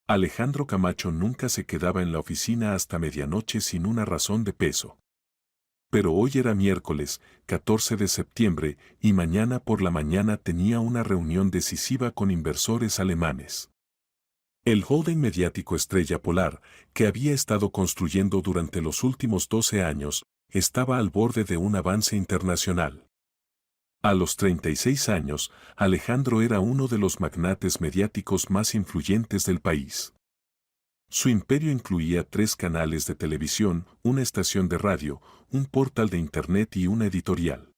Alejandro Camacho nunca se quedaba en la oficina hasta medianoche sin una razón de peso. Pero hoy era miércoles, 14 de septiembre, y mañana por la mañana tenía una reunión decisiva con inversores alemanes. El holding mediático Estrella Polar, que había estado construyendo durante los últimos 12 años, estaba al borde de un avance internacional. A los 36 años, Alejandro era uno de los magnates mediáticos más influyentes del país. Su imperio incluía 3 canales de televisión, una estación de radio, un portal de internet y una editorial.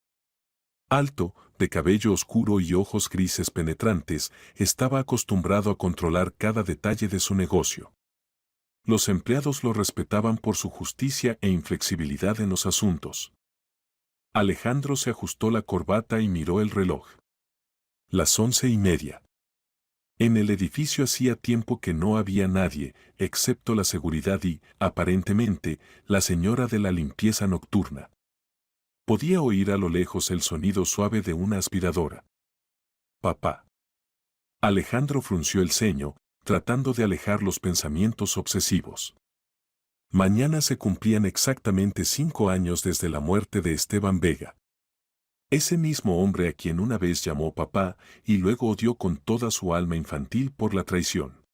Alto, de cabello oscuro y ojos grises penetrantes, estaba acostumbrado a controlar cada detalle de su negocio. Los empleados lo respetaban por su justicia e inflexibilidad en los asuntos. Alejandro se ajustó la corbata y miró el reloj. Las 11:30. En el edificio hacía tiempo que no había nadie, excepto la seguridad y, aparentemente, la señora de la limpieza nocturna. Podía oír a lo lejos el sonido suave de una aspiradora. Papá. Alejandro frunció el ceño, tratando de alejar los pensamientos obsesivos. Mañana se cumplían exactamente 5 años desde la muerte de Esteban Vega. Ese mismo hombre a quien una vez llamó papá y luego odió con toda su alma infantil por la traición.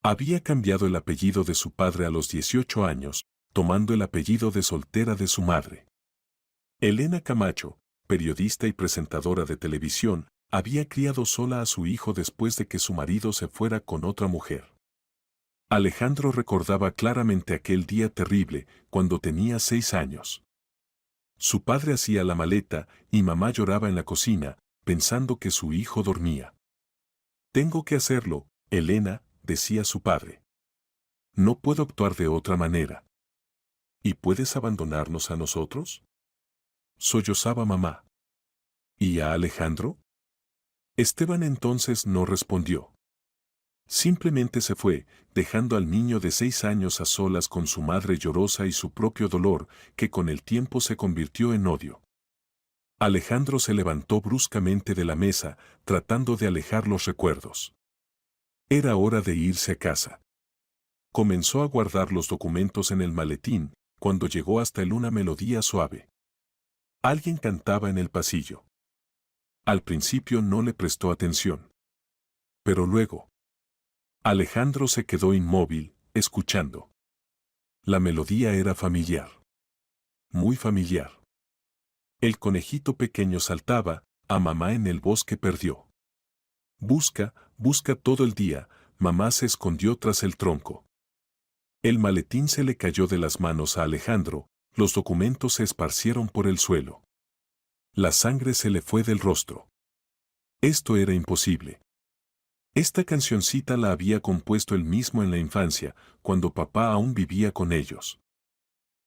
Había cambiado el apellido de su padre a los 18 años, tomando el apellido de soltera de su madre. Elena Camacho, periodista y presentadora de televisión, había criado sola a su hijo después de que su marido se fuera con otra mujer. Alejandro recordaba claramente aquel día terrible, cuando tenía 6 años. Su padre hacía la maleta y mamá lloraba en la cocina, pensando que su hijo dormía. «Tengo que hacerlo, Elena», decía su padre. «No puedo actuar de otra manera». «¿Y puedes abandonarnos a nosotros?», sollozaba mamá. «¿Y a Alejandro?». Esteban entonces no respondió. Simplemente se fue, dejando al niño de 6 años a solas con su madre llorosa y su propio dolor, que con el tiempo se convirtió en odio. Alejandro se levantó bruscamente de la mesa, tratando de alejar los recuerdos. Era hora de irse a casa. Comenzó a guardar los documentos en el maletín, cuando llegó hasta él una melodía suave. Alguien cantaba en el pasillo. Al principio no le prestó atención. Pero luego, Alejandro se quedó inmóvil, escuchando. La melodía era familiar. Muy familiar. El conejito pequeño saltaba, a mamá en el bosque perdió. Busca, busca todo el día, mamá se escondió tras el tronco. El maletín se le cayó de las manos a Alejandro, los documentos se esparcieron por el suelo. La sangre se le fue del rostro. Esto era imposible. Esta cancioncita la había compuesto él mismo en la infancia, cuando papá aún vivía con ellos.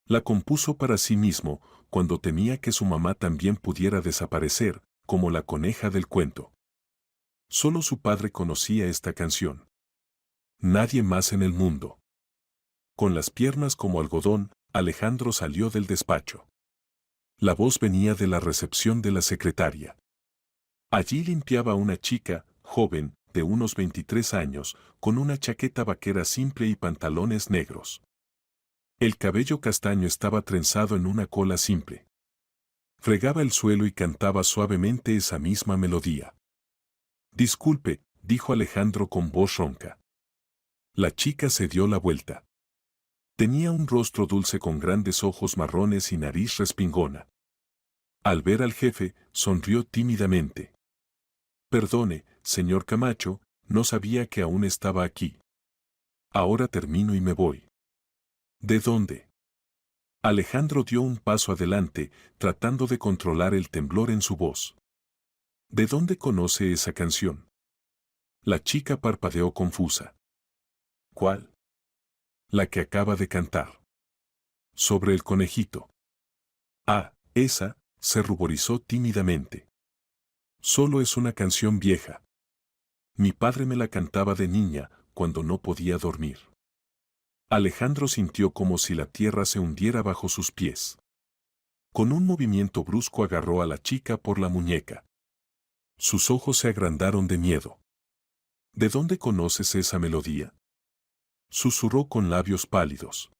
La compuso para sí mismo, cuando temía que su mamá también pudiera desaparecer, como la coneja del cuento. Solo su padre conocía esta canción. Nadie más en el mundo. Con las piernas como algodón, Alejandro salió del despacho. La voz venía de la recepción de la secretaria. Allí limpiaba una chica, joven, de unos 23 años, con una chaqueta vaquera simple y pantalones negros. El cabello castaño estaba trenzado en una cola simple. Fregaba el suelo y cantaba suavemente esa misma melodía. «Disculpe», dijo Alejandro con voz ronca. La chica se dio la vuelta. Tenía un rostro dulce con grandes ojos marrones y nariz respingona. Al ver al jefe, sonrió tímidamente. «Perdone, señor Camacho, no sabía que aún estaba aquí. Ahora termino y me voy». «¿De dónde?». Alejandro dio un paso adelante, tratando de controlar el temblor en su voz. «¿De dónde conoce esa canción?». La chica parpadeó confusa. «¿Cuál?». «La que acaba de cantar. Sobre el conejito». «Ah, esa», se ruborizó tímidamente. «Solo es una canción vieja. Mi padre me la cantaba de niña, cuando no podía dormir». Alejandro sintió como si la tierra se hundiera bajo sus pies. Con un movimiento brusco agarró a la chica por la muñeca. Sus ojos se agrandaron de miedo. «¿De dónde conoces esa melodía?». susurró con labios pálidos.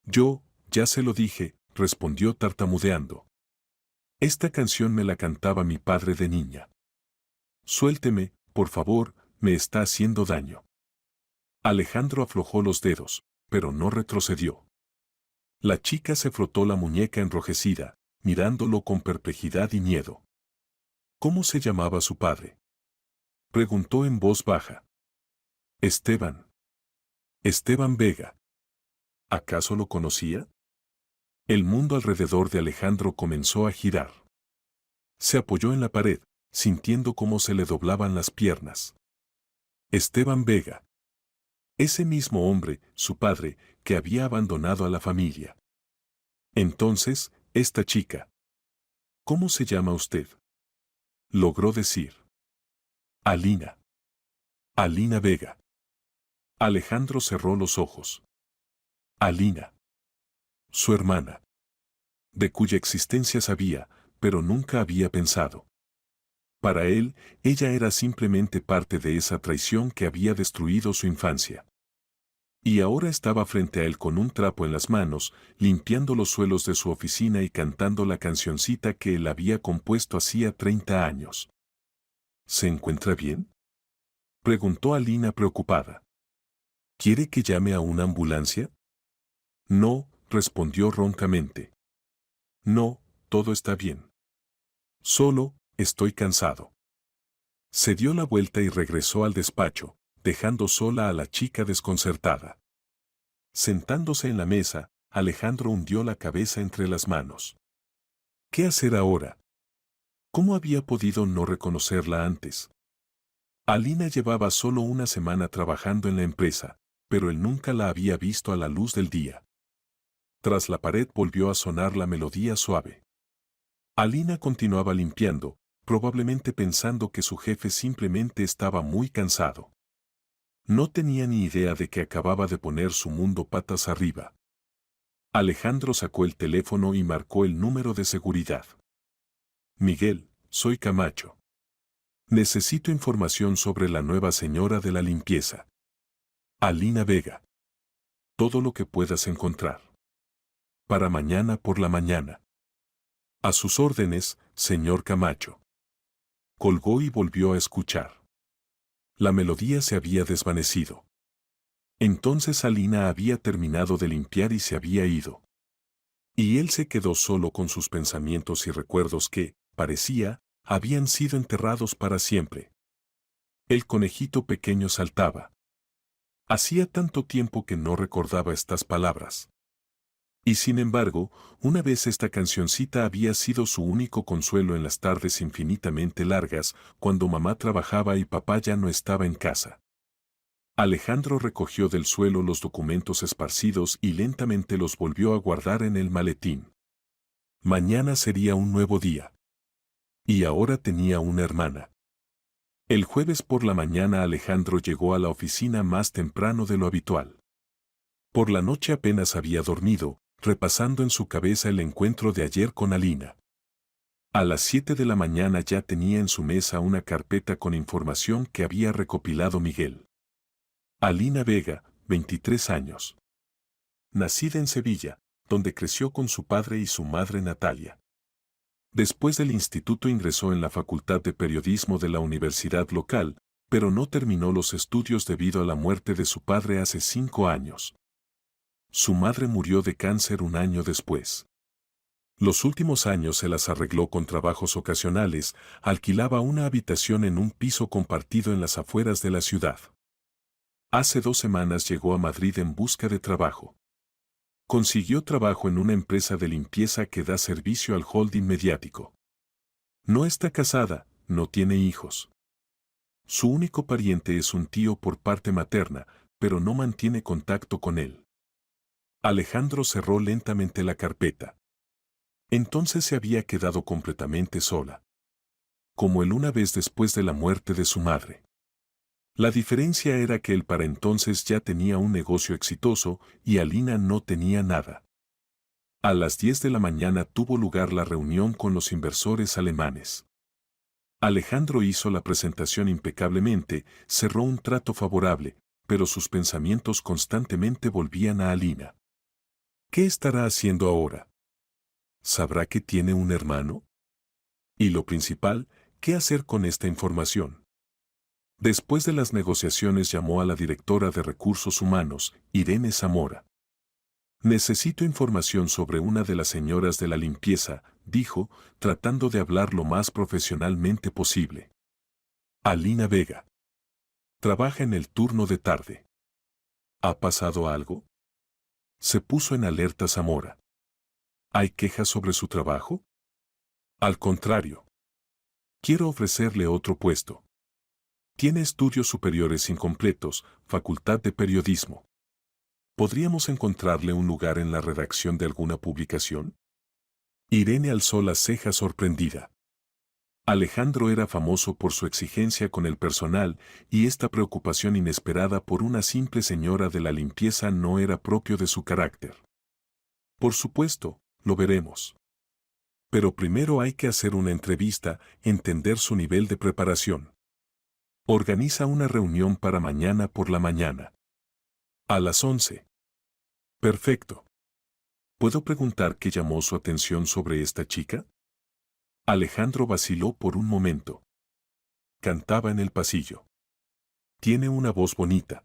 Yo, ya se lo dije, respondió tartamudeando. Esta canción me la cantaba mi padre de niña. Suélteme, por favor, me está haciendo daño. Alejandro aflojó los dedos, pero no retrocedió. La chica se frotó la muñeca enrojecida, mirándolo con perplejidad y miedo. ¿Cómo se llamaba su padre? Preguntó en voz baja. Esteban. Esteban Vega. ¿Acaso lo conocía? El mundo alrededor de Alejandro comenzó a girar. Se apoyó en la pared, sintiendo cómo se le doblaban las piernas. Esteban Vega. Ese mismo hombre, su padre, que había abandonado a la familia. Entonces, esta chica. ¿Cómo se llama usted? Logró decir. Alina. Alina Vega. Alejandro cerró los ojos. Alina. Su hermana. De cuya existencia sabía, pero nunca había pensado. Para él, ella era simplemente parte de esa traición que había destruido su infancia. Y ahora estaba frente a él con un trapo en las manos, limpiando los suelos de su oficina y cantando la cancioncita que él había compuesto hacía 30 años. ¿Se encuentra bien?, preguntó Alina preocupada. ¿Quiere que llame a una ambulancia? No, respondió roncamente. No, todo está bien. Solo, estoy cansado. Se dio la vuelta y regresó al despacho, dejando sola a la chica desconcertada. Sentándose en la mesa, Alejandro hundió la cabeza entre las manos. ¿Qué hacer ahora? ¿Cómo había podido no reconocerla antes? Alina llevaba solo una semana trabajando en la empresa, pero él nunca la había visto a la luz del día. Tras la pared volvió a sonar la melodía suave. Alina continuaba limpiando, probablemente pensando que su jefe simplemente estaba muy cansado. No tenía ni idea de que acababa de poner su mundo patas arriba. Alejandro sacó el teléfono y marcó el número de seguridad. Miguel, soy Camacho. Necesito información sobre la nueva señora de la limpieza. Alina Vega. Todo lo que puedas encontrar. Para mañana por la mañana. A sus órdenes, señor Camacho. Colgó y volvió a escuchar. La melodía se había desvanecido. Entonces Alina había terminado de limpiar y se había ido. Y él se quedó solo con sus pensamientos y recuerdos que, parecía, habían sido enterrados para siempre. El conejito pequeño saltaba. Hacía tanto tiempo que no recordaba estas palabras. Y sin embargo, una vez esta cancioncita había sido su único consuelo en las tardes infinitamente largas, cuando mamá trabajaba y papá ya no estaba en casa. Alejandro recogió del suelo los documentos esparcidos y lentamente los volvió a guardar en el maletín. Mañana sería un nuevo día. Y ahora tenía una hermana. El jueves por la mañana Alejandro llegó a la oficina más temprano de lo habitual. Por la noche apenas había dormido, repasando en su cabeza el encuentro de ayer con Alina. A las 7 de la mañana ya tenía en su mesa una carpeta con información que había recopilado Miguel. Alina Vega, 23 años. Nacida en Sevilla, donde creció con su padre y su madre Natalia. Después del instituto ingresó en la Facultad de Periodismo de la universidad local, pero no terminó los estudios debido a la muerte de su padre hace 5 años. Su madre murió de cáncer un año después. Los últimos años se las arregló con trabajos ocasionales, alquilaba una habitación en un piso compartido en las afueras de la ciudad. Hace 2 semanas llegó a Madrid en busca de trabajo. Consiguió trabajo en una empresa de limpieza que da servicio al holding mediático. No está casada, no tiene hijos. Su único pariente es un tío por parte materna, pero no mantiene contacto con él. Alejandro cerró lentamente la carpeta. Entonces se había quedado completamente sola. Como él una vez después de la muerte de su madre. La diferencia era que él para entonces ya tenía un negocio exitoso y Alina no tenía nada. A las 10 de la mañana tuvo lugar la reunión con los inversores alemanes. Alejandro hizo la presentación impecablemente, cerró un trato favorable, pero sus pensamientos constantemente volvían a Alina. ¿Qué estará haciendo ahora? ¿Sabrá que tiene un hermano? Y lo principal, ¿qué hacer con esta información? Después de las negociaciones llamó a la directora de Recursos Humanos, Irene Zamora. Necesito información sobre una de las señoras de la limpieza, dijo, tratando de hablar lo más profesionalmente posible. Alina Vega. Trabaja en el turno de tarde. ¿Ha pasado algo? Se puso en alerta Zamora. ¿Hay quejas sobre su trabajo? Al contrario. Quiero ofrecerle otro puesto. Tiene estudios superiores incompletos, facultad de periodismo. ¿Podríamos encontrarle un lugar en la redacción de alguna publicación? Irene alzó la ceja sorprendida. Alejandro era famoso por su exigencia con el personal y esta preocupación inesperada por una simple señora de la limpieza no era propio de su carácter. Por supuesto, lo veremos. Pero primero hay que hacer una entrevista, entender su nivel de preparación. Organiza una reunión para mañana por la mañana. A las 11. Perfecto. ¿Puedo preguntar qué llamó su atención sobre esta chica? Alejandro vaciló por un momento. Cantaba en el pasillo. Tiene una voz bonita.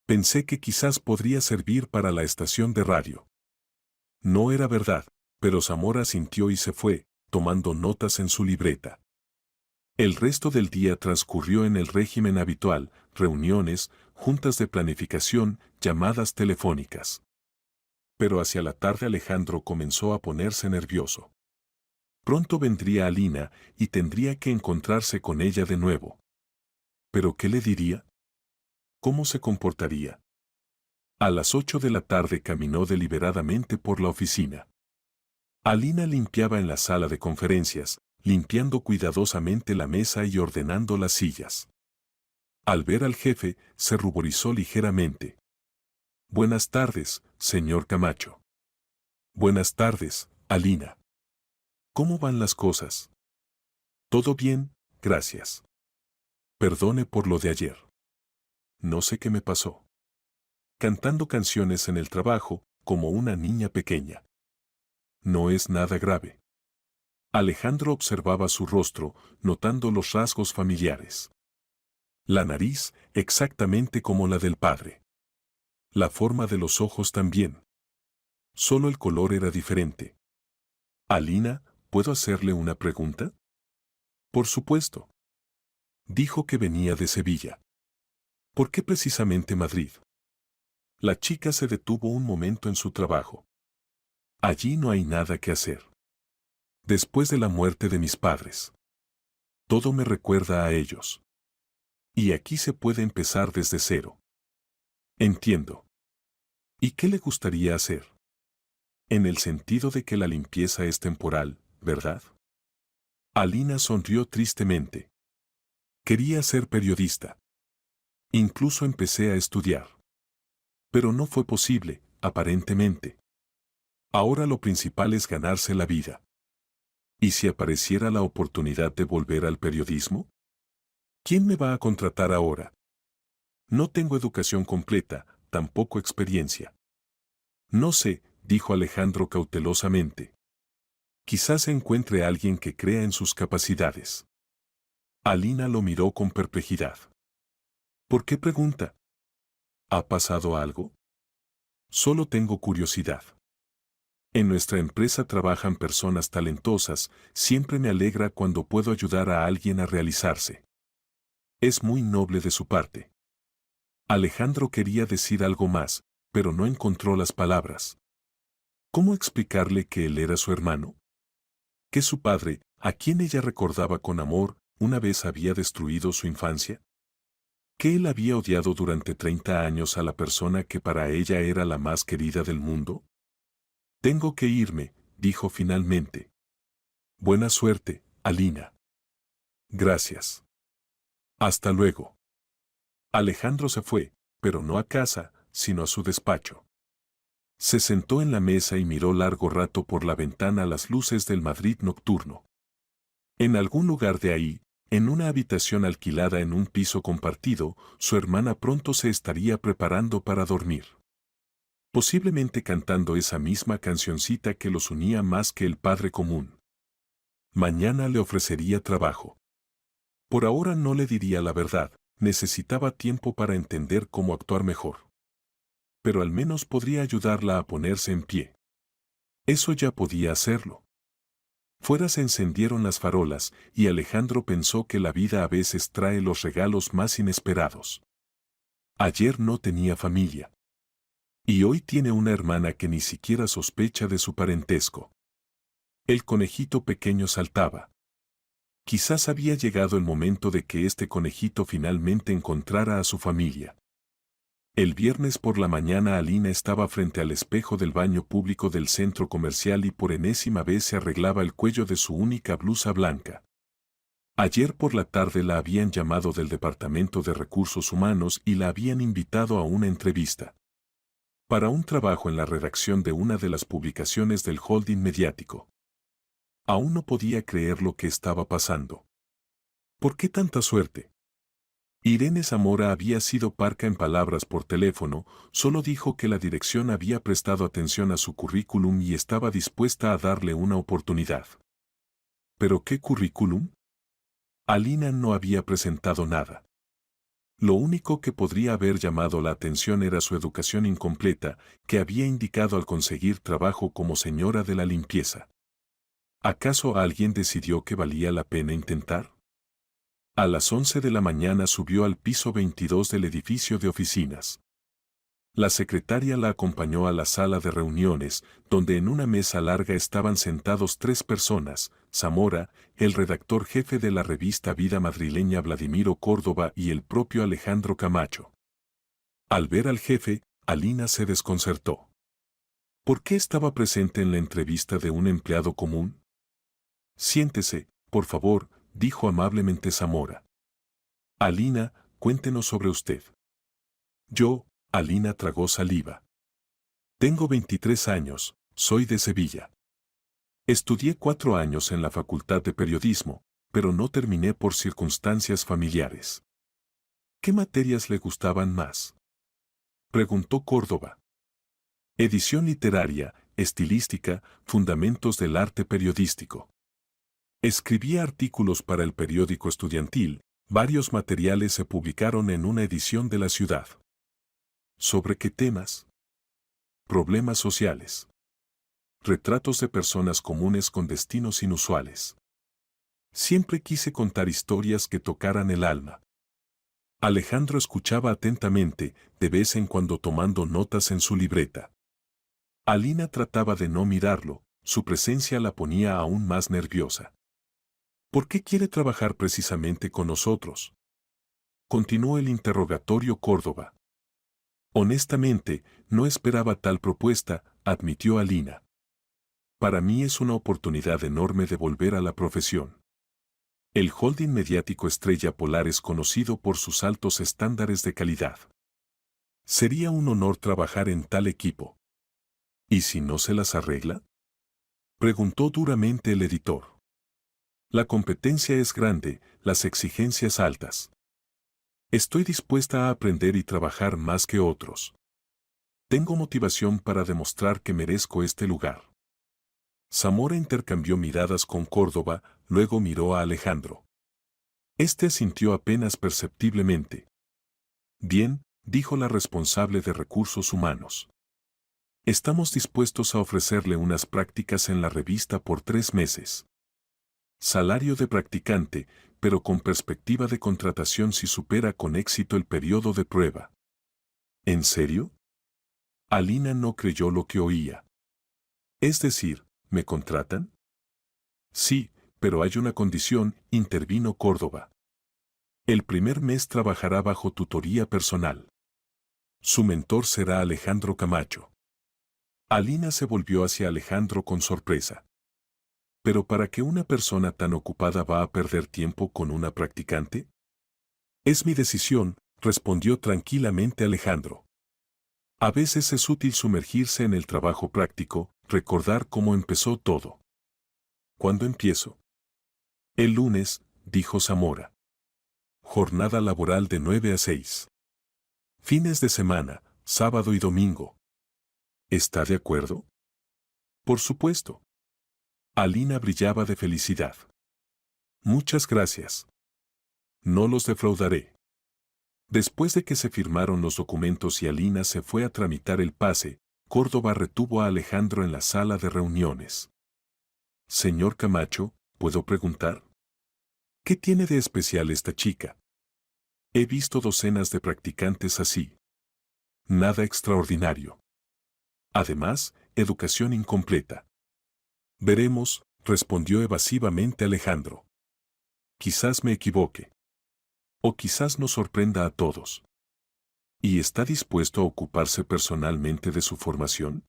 Pensé que quizás podría servir para la estación de radio. No era verdad, pero Zamora sintió y se fue, tomando notas en su libreta. El resto del día transcurrió en el régimen habitual, reuniones, juntas de planificación, llamadas telefónicas. Pero hacia la tarde Alejandro comenzó a ponerse nervioso. Pronto vendría Alina y tendría que encontrarse con ella de nuevo. ¿Pero qué le diría? ¿Cómo se comportaría? A las 8 de la tarde caminó deliberadamente por la oficina. Alina limpiaba en la sala de conferencias, limpiando cuidadosamente la mesa y ordenando las sillas. Al ver al jefe, se ruborizó ligeramente. Buenas tardes, señor Camacho. Buenas tardes, Alina. ¿Cómo van las cosas? Todo bien, gracias. Perdone por lo de ayer. No sé qué me pasó. Cantando canciones en el trabajo, como una niña pequeña. No es nada grave. Alejandro observaba su rostro, notando los rasgos familiares. La nariz, exactamente como la del padre. La forma de los ojos también. Solo el color era diferente. Alina, ¿puedo hacerle una pregunta? Por supuesto. Dijo que venía de Sevilla. ¿Por qué precisamente Madrid? La chica se detuvo un momento en su trabajo. Allí no hay nada que hacer. Después de la muerte de mis padres. Todo me recuerda a ellos. Y aquí se puede empezar desde cero. Entiendo. ¿Y qué le gustaría hacer? En el sentido de que la limpieza es temporal, ¿verdad? Alina sonrió tristemente. Quería ser periodista. Incluso empecé a estudiar. Pero no fue posible, aparentemente. Ahora lo principal es ganarse la vida. ¿Y si apareciera la oportunidad de volver al periodismo? ¿Quién me va a contratar ahora? No tengo educación completa, tampoco experiencia. No sé, dijo Alejandro cautelosamente. Quizás encuentre a alguien que crea en sus capacidades. Alina lo miró con perplejidad. ¿Por qué pregunta? ¿Ha pasado algo? Solo tengo curiosidad. En nuestra empresa trabajan personas talentosas, siempre me alegra cuando puedo ayudar a alguien a realizarse. Es muy noble de su parte. Alejandro quería decir algo más, pero no encontró las palabras. ¿Cómo explicarle que él era su hermano? Que su padre, a quien ella recordaba con amor, una vez había destruido su infancia. Que él había odiado durante 30 años a la persona que para ella era la más querida del mundo. Tengo que irme, dijo finalmente. Buena suerte, Alina. Gracias. Hasta luego. Alejandro se fue, pero no a casa, sino a su despacho. Se sentó en la mesa y miró largo rato por la ventana las luces del Madrid nocturno. En algún lugar de ahí, En una habitación alquilada en un piso compartido, su hermana pronto se estaría preparando para dormir. Posiblemente cantando esa misma cancioncita que los unía más que el padre común. Mañana le ofrecería trabajo. Por ahora no le diría la verdad, necesitaba tiempo para entender cómo actuar mejor. Pero al menos podría ayudarla a ponerse en pie. Eso ya podía hacerlo. Fuera se encendieron las farolas, y Alejandro pensó que la vida a veces trae los regalos más inesperados. Ayer no tenía familia. Y hoy tiene una hermana que ni siquiera sospecha de su parentesco. El conejito pequeño saltaba. Quizás había llegado el momento de que este conejito finalmente encontrara a su familia. El viernes por la mañana Alina estaba frente al espejo del baño público del centro comercial y por enésima vez se arreglaba el cuello de su única blusa blanca. Ayer por la tarde la habían llamado del Departamento de Recursos Humanos y la habían invitado a una entrevista. Para un trabajo en la redacción de una de las publicaciones del holding mediático. Aún no podía creer lo que estaba pasando. ¿Por qué tanta suerte? Irene Zamora había sido parca en palabras por teléfono, solo dijo que la dirección había prestado atención a su currículum y estaba dispuesta a darle una oportunidad. ¿Pero qué currículum? Alina no había presentado nada. Lo único que podría haber llamado la atención era su educación incompleta, que había indicado al conseguir trabajo como señora de la limpieza. ¿Acaso alguien decidió que valía la pena intentar? A las 11 de la mañana subió al piso 22 del edificio de oficinas. La secretaria la acompañó a la sala de reuniones, donde en una mesa larga estaban sentados 3 personas, Zamora, el redactor jefe de la revista Vida Madrileña Vladimiro Córdoba y el propio Alejandro Camacho. Al ver al jefe, Alina se desconcertó. ¿Por qué estaba presente en la entrevista de un empleado común? Siéntese, por favor, dijo amablemente Zamora. Alina, cuéntenos sobre usted. Alina tragó saliva. Tengo 23 años, soy de Sevilla. Estudié 4 años en la Facultad de Periodismo, pero no terminé por circunstancias familiares. ¿Qué materias le gustaban más? Preguntó Córdoba. Edición literaria, estilística, fundamentos del arte periodístico. Escribía artículos para el periódico estudiantil, varios materiales se publicaron en una edición de La Ciudad. ¿Sobre qué temas? Problemas sociales. Retratos de personas comunes con destinos inusuales. Siempre quise contar historias que tocaran el alma. Alejandro escuchaba atentamente, de vez en cuando tomando notas en su libreta. Alina trataba de no mirarlo, su presencia la ponía aún más nerviosa. ¿Por qué quiere trabajar precisamente con nosotros? Continuó el interrogatorio Córdoba. Honestamente, no esperaba tal propuesta, admitió Alina. Para mí es una oportunidad enorme de volver a la profesión. El holding mediático Estrella Polar es conocido por sus altos estándares de calidad. Sería un honor trabajar en tal equipo. ¿Y si no se las arregla? Preguntó duramente el editor. La competencia es grande, las exigencias altas. Estoy dispuesta a aprender y trabajar más que otros. Tengo motivación para demostrar que merezco este lugar. Zamora intercambió miradas con Córdoba, luego miró a Alejandro. Este asintió apenas perceptiblemente. Bien, dijo la responsable de recursos humanos. Estamos dispuestos a ofrecerle unas prácticas en la revista por 3 meses. Salario de practicante, pero con perspectiva de contratación si supera con éxito el periodo de prueba. ¿En serio? Alina no creyó lo que oía. Es decir, ¿me contratan? Sí, pero hay una condición, intervino Córdoba. El primer mes trabajará bajo tutoría personal. Su mentor será Alejandro Camacho. Alina se volvió hacia Alejandro con sorpresa. ¿Pero para qué una persona tan ocupada va a perder tiempo con una practicante? Es mi decisión, respondió tranquilamente Alejandro. A veces es útil sumergirse en el trabajo práctico, recordar cómo empezó todo. ¿Cuándo empiezo? El lunes, dijo Zamora. Jornada laboral de 9 a 6. Fines de semana, sábado y domingo. ¿Está de acuerdo? Por supuesto. Alina brillaba de felicidad. Muchas gracias. No los defraudaré. Después de que se firmaron los documentos y Alina se fue a tramitar el pase, Córdoba retuvo a Alejandro en la sala de reuniones. Señor Camacho, ¿puedo preguntar? ¿Qué tiene de especial esta chica? He visto docenas de practicantes así. Nada extraordinario. Además, educación incompleta. Veremos, respondió evasivamente Alejandro. Quizás me equivoque. O quizás nos sorprenda a todos. ¿Y está dispuesto a ocuparse personalmente de su formación?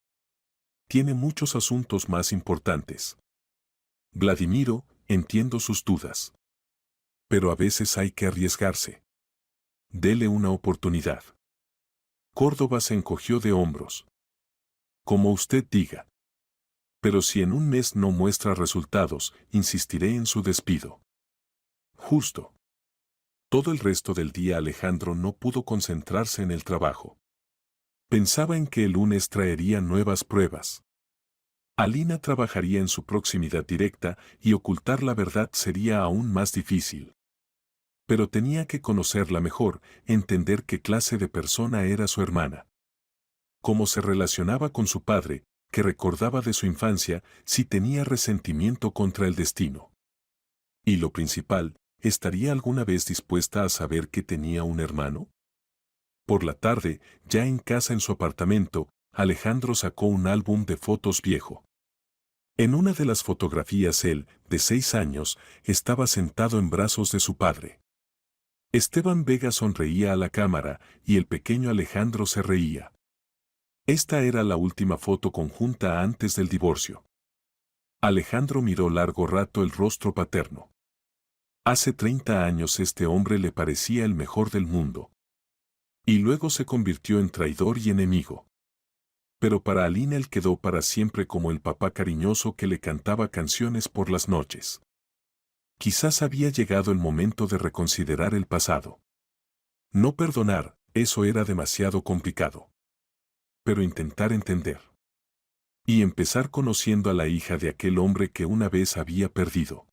Tiene muchos asuntos más importantes. Vladimiro, entiendo sus dudas. Pero a veces hay que arriesgarse. Dele una oportunidad. Córdoba se encogió de hombros. Como usted diga. Pero si en un mes no muestra resultados, insistiré en su despido. Justo. Todo el resto del día Alejandro no pudo concentrarse en el trabajo. Pensaba en que el lunes traería nuevas pruebas. Alina trabajaría en su proximidad directa y ocultar la verdad sería aún más difícil. Pero tenía que conocerla mejor, entender qué clase de persona era su hermana. Cómo se relacionaba con su padre, qué recordaba de su infancia, si tenía resentimiento contra el destino. Y lo principal, ¿estaría alguna vez dispuesta a saber que tenía un hermano? Por la tarde, ya en casa en su apartamento, Alejandro sacó un álbum de fotos viejo. En una de las fotografías él, de 6 años, estaba sentado en brazos de su padre. Esteban Vega sonreía a la cámara y el pequeño Alejandro se reía. Esta era la última foto conjunta antes del divorcio. Alejandro miró largo rato el rostro paterno. Hace 30 años este hombre le parecía el mejor del mundo. Y luego se convirtió en traidor y enemigo. Pero para Alina él quedó para siempre como el papá cariñoso que le cantaba canciones por las noches. Quizás había llegado el momento de reconsiderar el pasado. No perdonar, eso era demasiado complicado. Pero intentar entender. Y empezar conociendo a la hija de aquel hombre que una vez había perdido.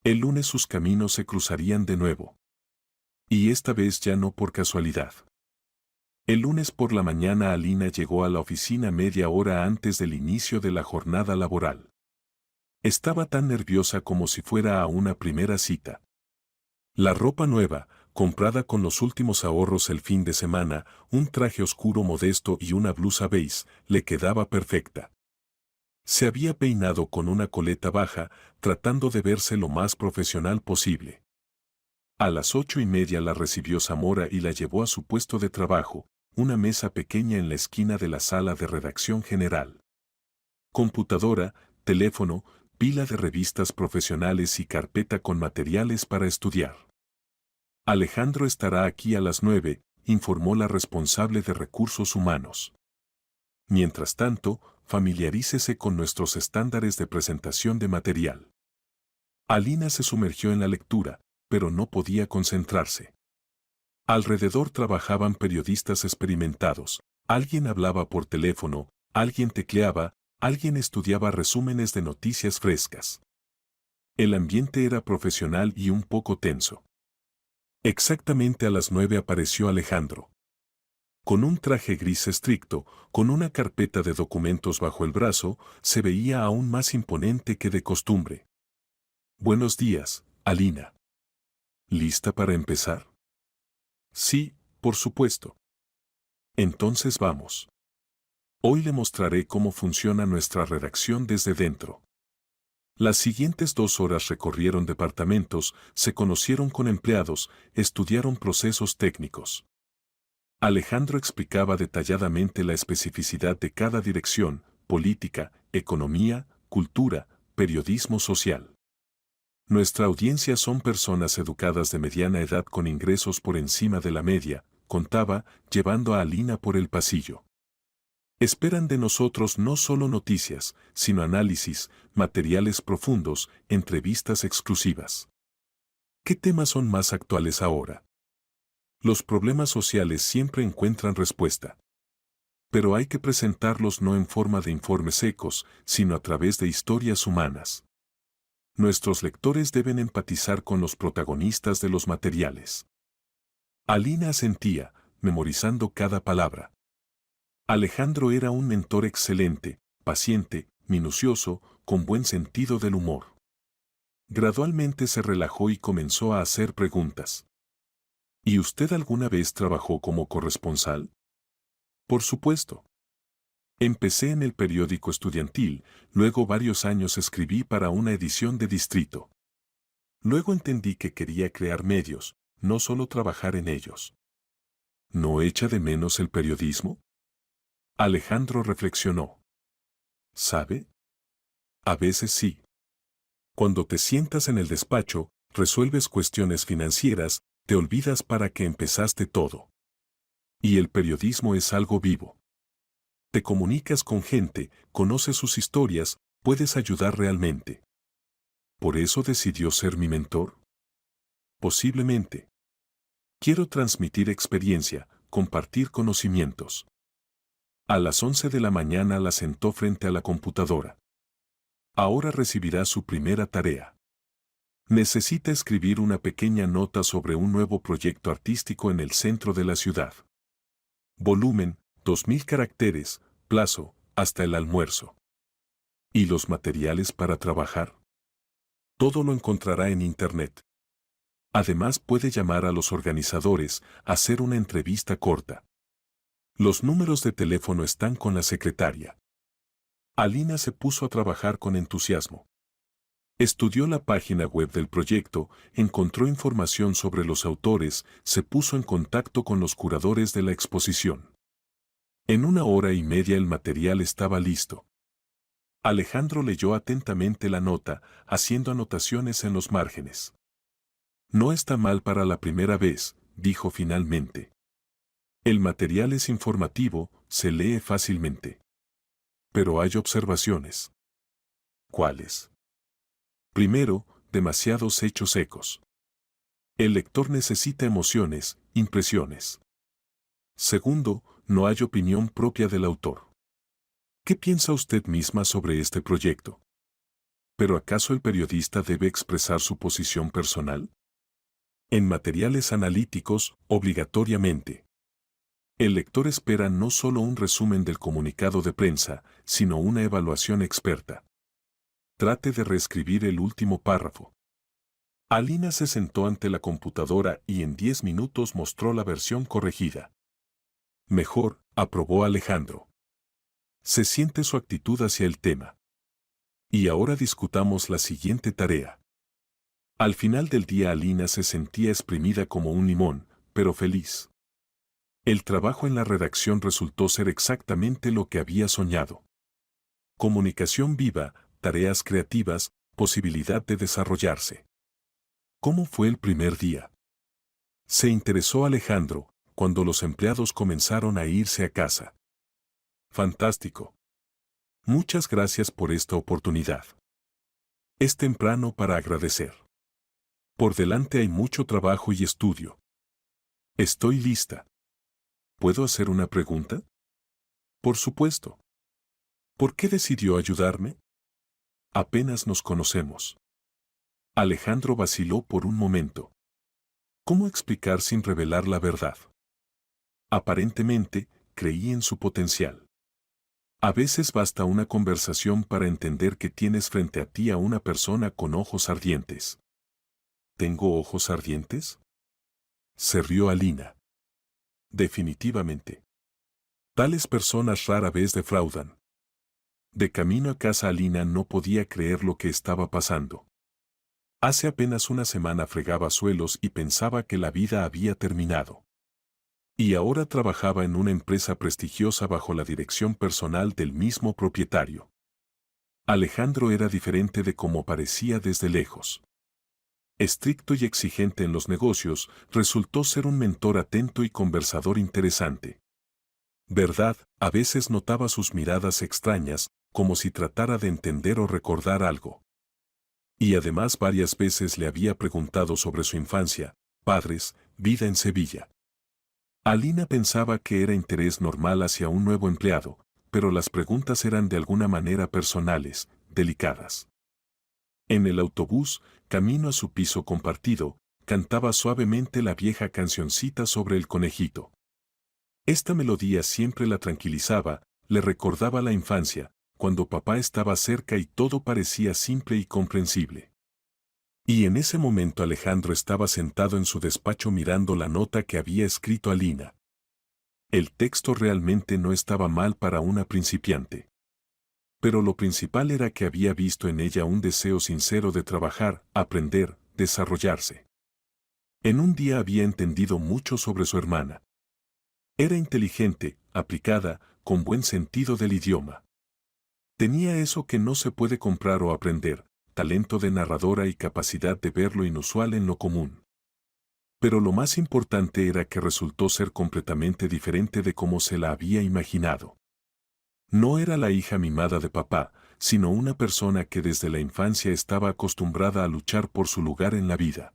El lunes sus caminos se cruzarían de nuevo. Y esta vez ya no por casualidad. El lunes por la mañana Alina llegó a la oficina media hora antes del inicio de la jornada laboral. Estaba tan nerviosa como si fuera a una primera cita. La ropa nueva, comprada con los últimos ahorros el fin de semana, un traje oscuro modesto y una blusa beige, le quedaba perfecta. Se había peinado con una coleta baja, tratando de verse lo más profesional posible. A las 8:30 la recibió Zamora y la llevó a su puesto de trabajo, una mesa pequeña en la esquina de la sala de redacción general. Computadora, teléfono, pila de revistas profesionales y carpeta con materiales para estudiar. Alejandro estará aquí a las 9, informó la responsable de recursos humanos. Mientras tanto, familiarícese con nuestros estándares de presentación de material. Alina se sumergió en la lectura, pero no podía concentrarse. Alrededor trabajaban periodistas experimentados, alguien hablaba por teléfono, alguien tecleaba, alguien estudiaba resúmenes de noticias frescas. El ambiente era profesional y un poco tenso. Exactamente a las 9 apareció Alejandro. Con un traje gris estricto, con una carpeta de documentos bajo el brazo, se veía aún más imponente que de costumbre. Buenos días, Alina. ¿Lista para empezar? Sí, por supuesto. Entonces vamos. Hoy le mostraré cómo funciona nuestra redacción desde dentro. Las siguientes 2 horas recorrieron departamentos, se conocieron con empleados, estudiaron procesos técnicos. Alejandro explicaba detalladamente la especificidad de cada dirección, política, economía, cultura, periodismo social. Nuestra audiencia son personas educadas de mediana edad con ingresos por encima de la media, contaba, llevando a Alina por el pasillo. Esperan de nosotros no solo noticias, sino análisis, materiales profundos, entrevistas exclusivas. ¿Qué temas son más actuales ahora? Los problemas sociales siempre encuentran respuesta. Pero hay que presentarlos no en forma de informes secos, sino a través de historias humanas. Nuestros lectores deben empatizar con los protagonistas de los materiales. Alina asentía, memorizando cada palabra. Alejandro era un mentor excelente, paciente, minucioso, con buen sentido del humor. Gradualmente se relajó y comenzó a hacer preguntas. ¿Y usted alguna vez trabajó como corresponsal? Por supuesto. Empecé en el periódico estudiantil, luego varios años escribí para una edición de distrito. Luego entendí que quería crear medios, no solo trabajar en ellos. ¿No echa de menos el periodismo? Alejandro reflexionó. ¿Sabe? A veces sí. Cuando te sientas en el despacho, resuelves cuestiones financieras, te olvidas para qué empezaste todo. Y el periodismo es algo vivo. Te comunicas con gente, conoces sus historias, puedes ayudar realmente. ¿Por eso decidió ser mi mentor? Posiblemente. Quiero transmitir experiencia, compartir conocimientos. A las 11 de la mañana la sentó frente a la computadora. Ahora recibirá su primera tarea. Necesita escribir una pequeña nota sobre un nuevo proyecto artístico en el centro de la ciudad. Volumen, 2000 caracteres, plazo, hasta el almuerzo. ¿Y los materiales para trabajar? Todo lo encontrará en Internet. Además puede llamar a los organizadores, hacer una entrevista corta. Los números de teléfono están con la secretaria. Alina se puso a trabajar con entusiasmo. Estudió la página web del proyecto, encontró información sobre los autores, se puso en contacto con los curadores de la exposición. En 1 hora y media el material estaba listo. Alejandro leyó atentamente la nota, haciendo anotaciones en los márgenes. No está mal para la primera vez, dijo finalmente. El material es informativo, se lee fácilmente. Pero hay observaciones. ¿Cuáles? Primero, demasiados hechos secos. El lector necesita emociones, impresiones. Segundo, no hay opinión propia del autor. ¿Qué piensa usted misma sobre este proyecto? ¿Pero acaso el periodista debe expresar su posición personal? En materiales analíticos, obligatoriamente. El lector espera no solo un resumen del comunicado de prensa, sino una evaluación experta. Trate de reescribir el último párrafo. Alina se sentó ante la computadora y en 10 minutos mostró la versión corregida. Mejor, aprobó Alejandro. Se siente su actitud hacia el tema. Y ahora discutamos la siguiente tarea. Al final del día Alina se sentía exprimida como un limón, pero feliz. El trabajo en la redacción resultó ser exactamente lo que había soñado. Comunicación viva, tareas creativas, posibilidad de desarrollarse. ¿Cómo fue el primer día? Se interesó Alejandro, cuando los empleados comenzaron a irse a casa. Fantástico. Muchas gracias por esta oportunidad. Es temprano para agradecer. Por delante hay mucho trabajo y estudio. Estoy lista. ¿Puedo hacer una pregunta? Por supuesto. ¿Por qué decidió ayudarme? Apenas nos conocemos. Alejandro vaciló por un momento. ¿Cómo explicar sin revelar la verdad? Aparentemente, creí en su potencial. A veces basta una conversación para entender que tienes frente a ti a una persona con ojos ardientes. ¿Tengo ojos ardientes? Se rió Alina. Definitivamente. Tales personas rara vez defraudan. De camino a casa Alina no podía creer lo que estaba pasando. Hace apenas una semana fregaba suelos y pensaba que la vida había terminado. Y ahora trabajaba en una empresa prestigiosa bajo la dirección personal del mismo propietario. Alejandro era diferente de como parecía desde lejos. Estricto y exigente en los negocios, resultó ser un mentor atento y conversador interesante. ¿Verdad? A veces notaba sus miradas extrañas, como si tratara de entender o recordar algo. Y además varias veces le había preguntado sobre su infancia, padres, vida en Sevilla. Alina pensaba que era interés normal hacia un nuevo empleado, pero las preguntas eran de alguna manera personales, delicadas. En el autobús, camino a su piso compartido, cantaba suavemente la vieja cancioncita sobre el conejito. Esta melodía siempre la tranquilizaba, le recordaba la infancia, cuando papá estaba cerca y todo parecía simple y comprensible. Y en ese momento Alejandro estaba sentado en su despacho mirando la nota que había escrito Alina. El texto realmente no estaba mal para una principiante. Pero lo principal era que había visto en ella un deseo sincero de trabajar, aprender, desarrollarse. En un día había entendido mucho sobre su hermana. Era inteligente, aplicada, con buen sentido del idioma. Tenía eso que no se puede comprar o aprender, talento de narradora y capacidad de ver lo inusual en lo común. Pero lo más importante era que resultó ser completamente diferente de cómo se la había imaginado. No era la hija mimada de papá, sino una persona que desde la infancia estaba acostumbrada a luchar por su lugar en la vida.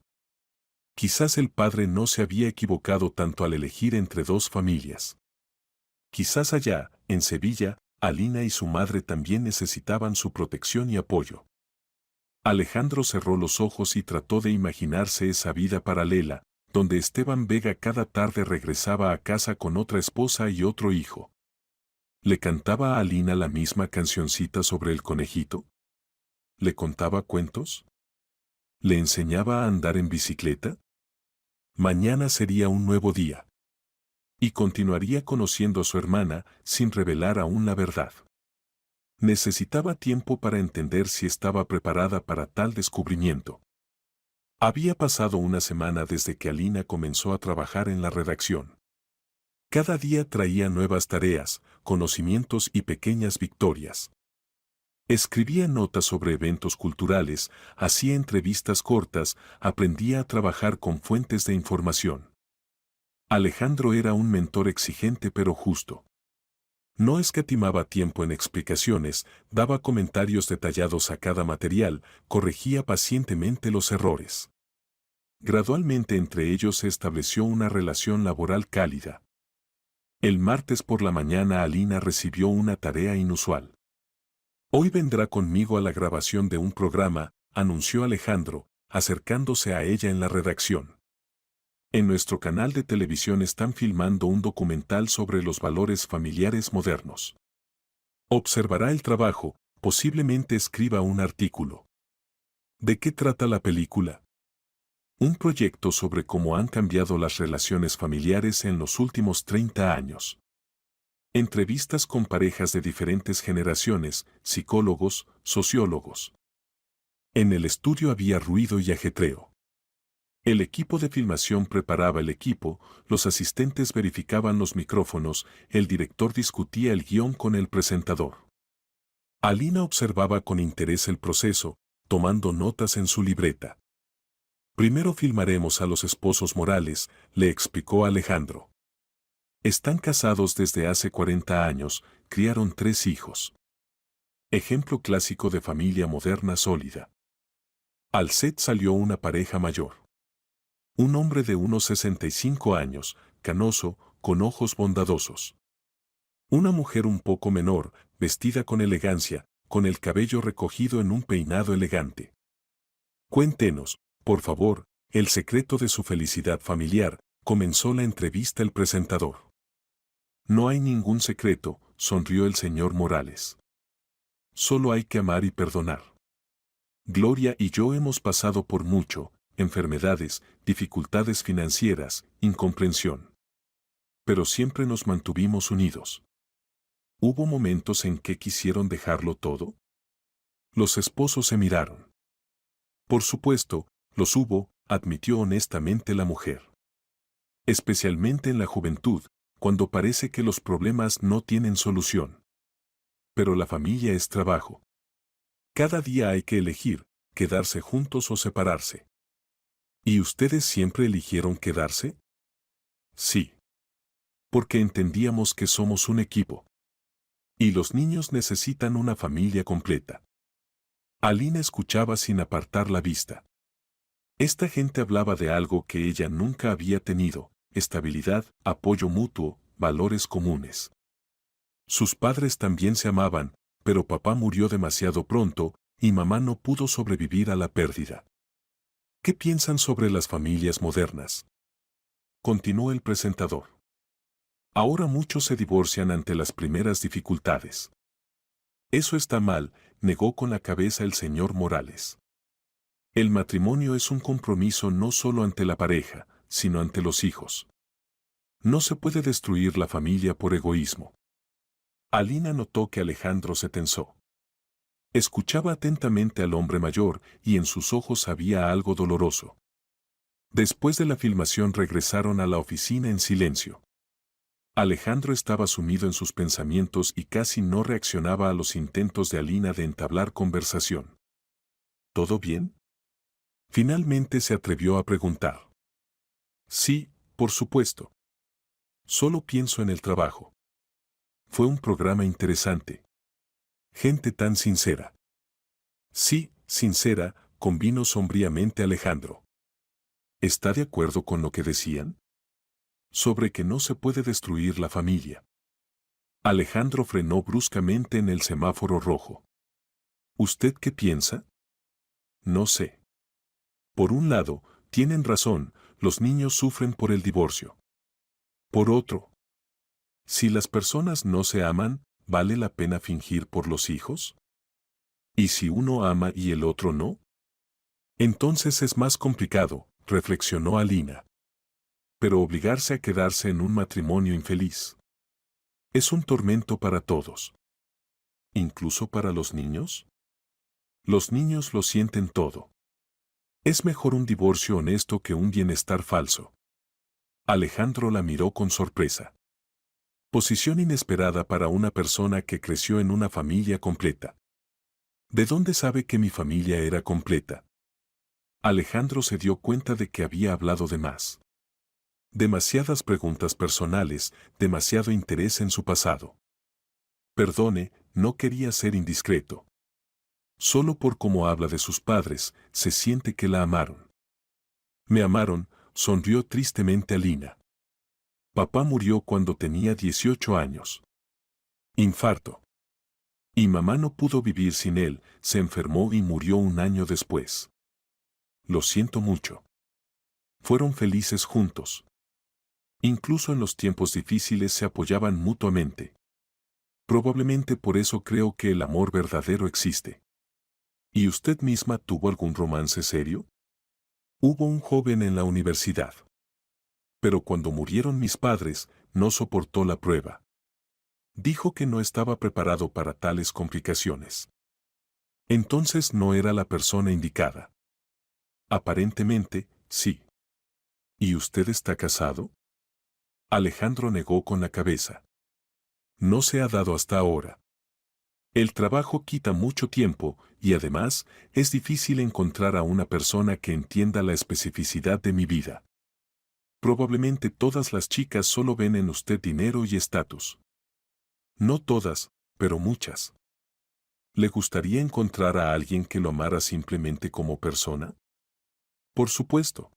Quizás el padre no se había equivocado tanto al elegir entre dos familias. Quizás allá, en Sevilla, Alina y su madre también necesitaban su protección y apoyo. Alejandro cerró los ojos y trató de imaginarse esa vida paralela, donde Esteban Vega cada tarde regresaba a casa con otra esposa y otro hijo. ¿Le cantaba a Alina la misma cancioncita sobre el conejito? ¿Le contaba cuentos? ¿Le enseñaba a andar en bicicleta? Mañana sería un nuevo día. Y continuaría conociendo a su hermana sin revelar aún la verdad. Necesitaba tiempo para entender si estaba preparada para tal descubrimiento. Había pasado una semana desde que Alina comenzó a trabajar en la redacción. Cada día traía nuevas tareas, conocimientos y pequeñas victorias. Escribía notas sobre eventos culturales, hacía entrevistas cortas, aprendía a trabajar con fuentes de información. Alejandro era un mentor exigente pero justo. No escatimaba tiempo en explicaciones, daba comentarios detallados a cada material, corregía pacientemente los errores. Gradualmente entre ellos se estableció una relación laboral cálida. El martes por la mañana Alina recibió una tarea inusual. Hoy vendrá conmigo a la grabación de un programa, anunció Alejandro, acercándose a ella en la redacción. En nuestro canal de televisión están filmando un documental sobre los valores familiares modernos. Observará el trabajo, posiblemente escriba un artículo. ¿De qué trata la película? Un proyecto sobre cómo han cambiado las relaciones familiares en los últimos 30 años. Entrevistas con parejas de diferentes generaciones, psicólogos, sociólogos. En el estudio había ruido y ajetreo. El equipo de filmación preparaba el equipo, los asistentes verificaban los micrófonos, el director discutía el guión con el presentador. Alina observaba con interés el proceso, tomando notas en su libreta. Primero filmaremos a los esposos Morales, le explicó Alejandro. Están casados desde hace 40 años, criaron 3 hijos. Ejemplo clásico de familia moderna sólida. Al set salió una pareja mayor. Un hombre de unos 65 años, canoso, con ojos bondadosos. Una mujer un poco menor, vestida con elegancia, con el cabello recogido en un peinado elegante. Cuéntenos, por favor, el secreto de su felicidad familiar, comenzó la entrevista el presentador. No hay ningún secreto, sonrió el señor Morales. Solo hay que amar y perdonar. Gloria y yo hemos pasado por mucho, enfermedades, dificultades financieras, incomprensión. Pero siempre nos mantuvimos unidos. ¿Hubo momentos en que quisieron dejarlo todo? Los esposos se miraron. Por supuesto, los hubo, admitió honestamente la mujer. Especialmente en la juventud, cuando parece que los problemas no tienen solución. Pero la familia es trabajo. Cada día hay que elegir, quedarse juntos o separarse. ¿Y ustedes siempre eligieron quedarse? Sí. Porque entendíamos que somos un equipo. Y los niños necesitan una familia completa. Alina escuchaba sin apartar la vista. Esta gente hablaba de algo que ella nunca había tenido: estabilidad, apoyo mutuo, valores comunes. Sus padres también se amaban, pero papá murió demasiado pronto y mamá no pudo sobrevivir a la pérdida. ¿Qué piensan sobre las familias modernas?, continuó el presentador. Ahora muchos se divorcian ante las primeras dificultades. Eso está mal, negó con la cabeza el señor Morales. El matrimonio es un compromiso no solo ante la pareja, sino ante los hijos. No se puede destruir la familia por egoísmo. Alina notó que Alejandro se tensó. Escuchaba atentamente al hombre mayor y en sus ojos había algo doloroso. Después de la filmación regresaron a la oficina en silencio. Alejandro estaba sumido en sus pensamientos y casi no reaccionaba a los intentos de Alina de entablar conversación. ¿Todo bien?, finalmente se atrevió a preguntar. Sí, por supuesto. Solo pienso en el trabajo. Fue un programa interesante. Gente tan sincera. Sí, sincera, convino sombríamente Alejandro. ¿Está de acuerdo con lo que decían? Sobre que no se puede destruir la familia. Alejandro frenó bruscamente en el semáforo rojo. ¿Usted qué piensa? No sé. Por un lado, tienen razón, los niños sufren por el divorcio. Por otro, si las personas no se aman, ¿vale la pena fingir por los hijos? ¿Y si uno ama y el otro no? Entonces es más complicado, reflexionó Alina. Pero obligarse a quedarse en un matrimonio infeliz es un tormento para todos. ¿Incluso para los niños? Los niños lo sienten todo. Es mejor un divorcio honesto que un bienestar falso. Alejandro la miró con sorpresa. Posición inesperada para una persona que creció en una familia completa. ¿De dónde sabe que mi familia era completa? Alejandro se dio cuenta de que había hablado de más. Demasiadas preguntas personales, demasiado interés en su pasado. Perdone, no quería ser indiscreto. Solo por cómo habla de sus padres, se siente que la amaron. Me amaron, sonrió tristemente Alina. Papá murió cuando tenía 18 años. Infarto. Y mamá no pudo vivir sin él, se enfermó y murió un año después. Lo siento mucho. Fueron felices juntos. Incluso en los tiempos difíciles se apoyaban mutuamente. Probablemente por eso creo que el amor verdadero existe. ¿Y usted misma tuvo algún romance serio? Hubo un joven en la universidad. Pero cuando murieron mis padres, no soportó la prueba. Dijo que no estaba preparado para tales complicaciones. Entonces no era la persona indicada. Aparentemente, sí. ¿Y usted está casado? Alejandro negó con la cabeza. No se ha dado hasta ahora. El trabajo quita mucho tiempo y además es difícil encontrar a una persona que entienda la especificidad de mi vida. Probablemente todas las chicas solo ven en usted dinero y estatus. No todas, pero muchas. ¿Le gustaría encontrar a alguien que lo amara simplemente como persona? Por supuesto.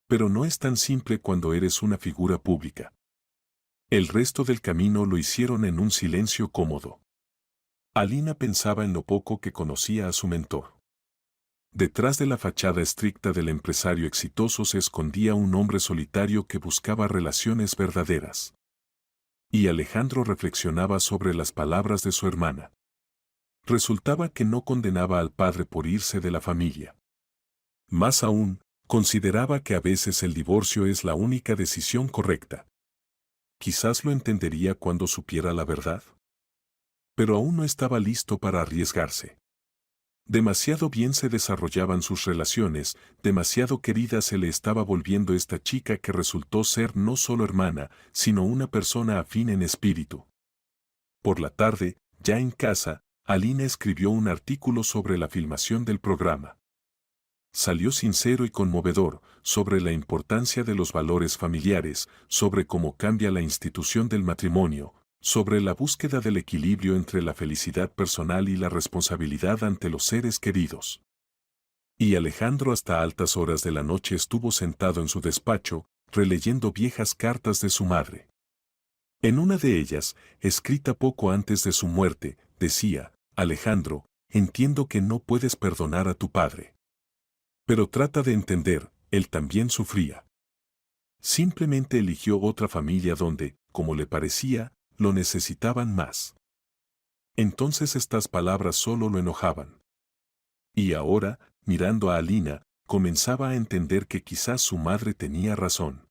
Pero no es tan simple cuando eres una figura pública. El resto del camino lo hicieron en un silencio cómodo. Alina pensaba en lo poco que conocía a su mentor. Detrás de la fachada estricta del empresario exitoso se escondía un hombre solitario que buscaba relaciones verdaderas. Y Alejandro reflexionaba sobre las palabras de su hermana. Resultaba que no condenaba al padre por irse de la familia. Más aún, consideraba que a veces el divorcio es la única decisión correcta. Quizás lo entendería cuando supiera la verdad. Pero aún no estaba listo para arriesgarse. Demasiado bien se desarrollaban sus relaciones, demasiado querida se le estaba volviendo esta chica que resultó ser no solo hermana, sino una persona afín en espíritu. Por la tarde, ya en casa, Alina escribió un artículo sobre la filmación del programa. Salió sincero y conmovedor, sobre la importancia de los valores familiares, sobre cómo cambia la institución del matrimonio, sobre la búsqueda del equilibrio entre la felicidad personal y la responsabilidad ante los seres queridos. Y Alejandro hasta altas horas de la noche estuvo sentado en su despacho, releyendo viejas cartas de su madre. En una de ellas, escrita poco antes de su muerte, decía: Alejandro, entiendo que no puedes perdonar a tu padre. Pero trata de entender, él también sufría. Simplemente eligió otra familia donde, como le parecía, lo necesitaban más. Entonces estas palabras solo lo enojaban. Y ahora, mirando a Alina, comenzaba a entender que quizás su madre tenía razón.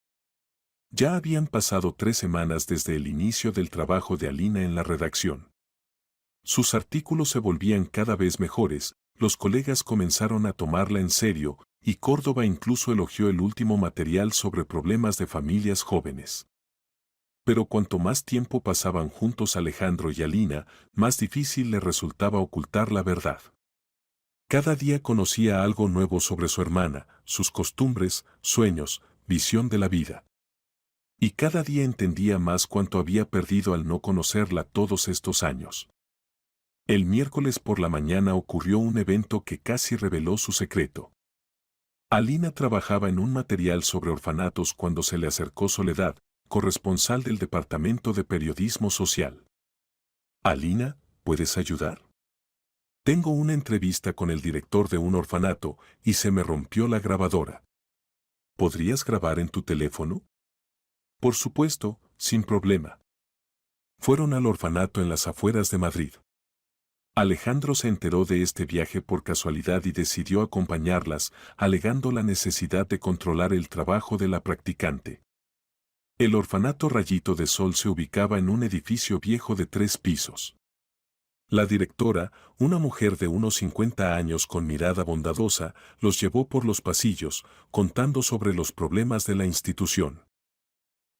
Ya habían pasado 3 semanas desde el inicio del trabajo de Alina en la redacción. Sus artículos se volvían cada vez mejores, los colegas comenzaron a tomarla en serio, y Córdoba incluso elogió el último material sobre problemas de familias jóvenes. Pero cuanto más tiempo pasaban juntos Alejandro y Alina, más difícil le resultaba ocultar la verdad. Cada día conocía algo nuevo sobre su hermana, sus costumbres, sueños, visión de la vida. Y cada día entendía más cuánto había perdido al no conocerla todos estos años. El miércoles por la mañana ocurrió un evento que casi reveló su secreto. Alina trabajaba en un material sobre orfanatos cuando se le acercó Soledad, corresponsal del Departamento de Periodismo Social. Alina, ¿puedes ayudar? Tengo una entrevista con el director de un orfanato y se me rompió la grabadora. ¿Podrías grabar en tu teléfono? Por supuesto, sin problema. Fueron al orfanato en las afueras de Madrid. Alejandro se enteró de este viaje por casualidad y decidió acompañarlas, alegando la necesidad de controlar el trabajo de la practicante. El orfanato Rayito de Sol se ubicaba en un edificio viejo de 3 pisos. La directora, una mujer de unos 50 años con mirada bondadosa, los llevó por los pasillos, contando sobre los problemas de la institución.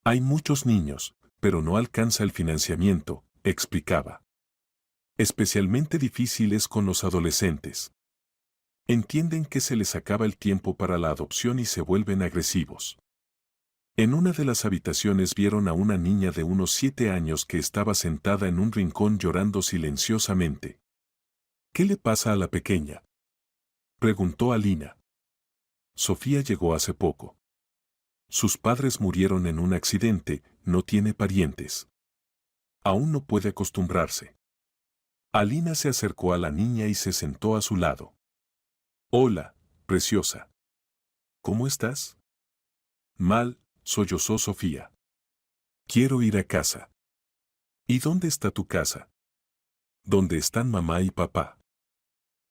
Hay muchos niños, pero no alcanza el financiamiento, explicaba. Especialmente difícil es con los adolescentes. Entienden que se les acaba el tiempo para la adopción y se vuelven agresivos. En una de las habitaciones vieron a una niña de unos 7 años que estaba sentada en un rincón llorando silenciosamente. ¿Qué le pasa a la pequeña?, preguntó Alina. Sofía llegó hace poco. Sus padres murieron en un accidente, no tiene parientes. Aún no puede acostumbrarse. Alina se acercó a la niña y se sentó a su lado. Hola, preciosa. ¿Cómo estás? Mal, sollozó Sofía. Quiero ir a casa. ¿Y dónde está tu casa? ¿Dónde están mamá y papá?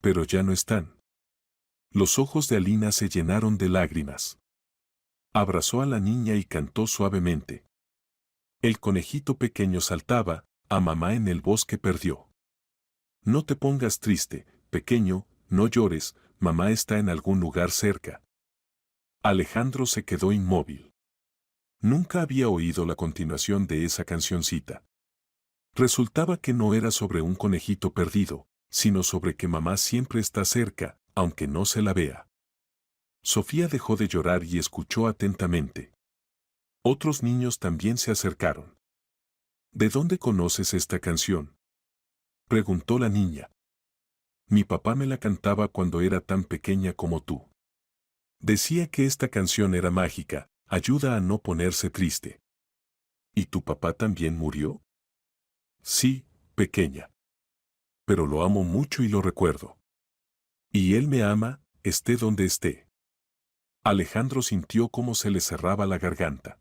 Pero ya no están. Los ojos de Alina se llenaron de lágrimas. Abrazó a la niña y cantó suavemente. El conejito pequeño saltaba, a mamá en el bosque perdió. No te pongas triste, pequeño, no llores, mamá está en algún lugar cerca. Alejandro se quedó inmóvil. Nunca había oído la continuación de esa cancioncita. Resultaba que no era sobre un conejito perdido, sino sobre que mamá siempre está cerca, aunque no se la vea. Sofía dejó de llorar y escuchó atentamente. Otros niños también se acercaron. ¿De dónde conoces esta canción?, preguntó la niña. Mi papá me la cantaba cuando era tan pequeña como tú. Decía que esta canción era mágica, ayuda a no ponerse triste. ¿Y tu papá también murió? Sí, pequeña. Pero lo amo mucho y lo recuerdo. Y él me ama, esté donde esté. Alejandro sintió cómo se le cerraba la garganta.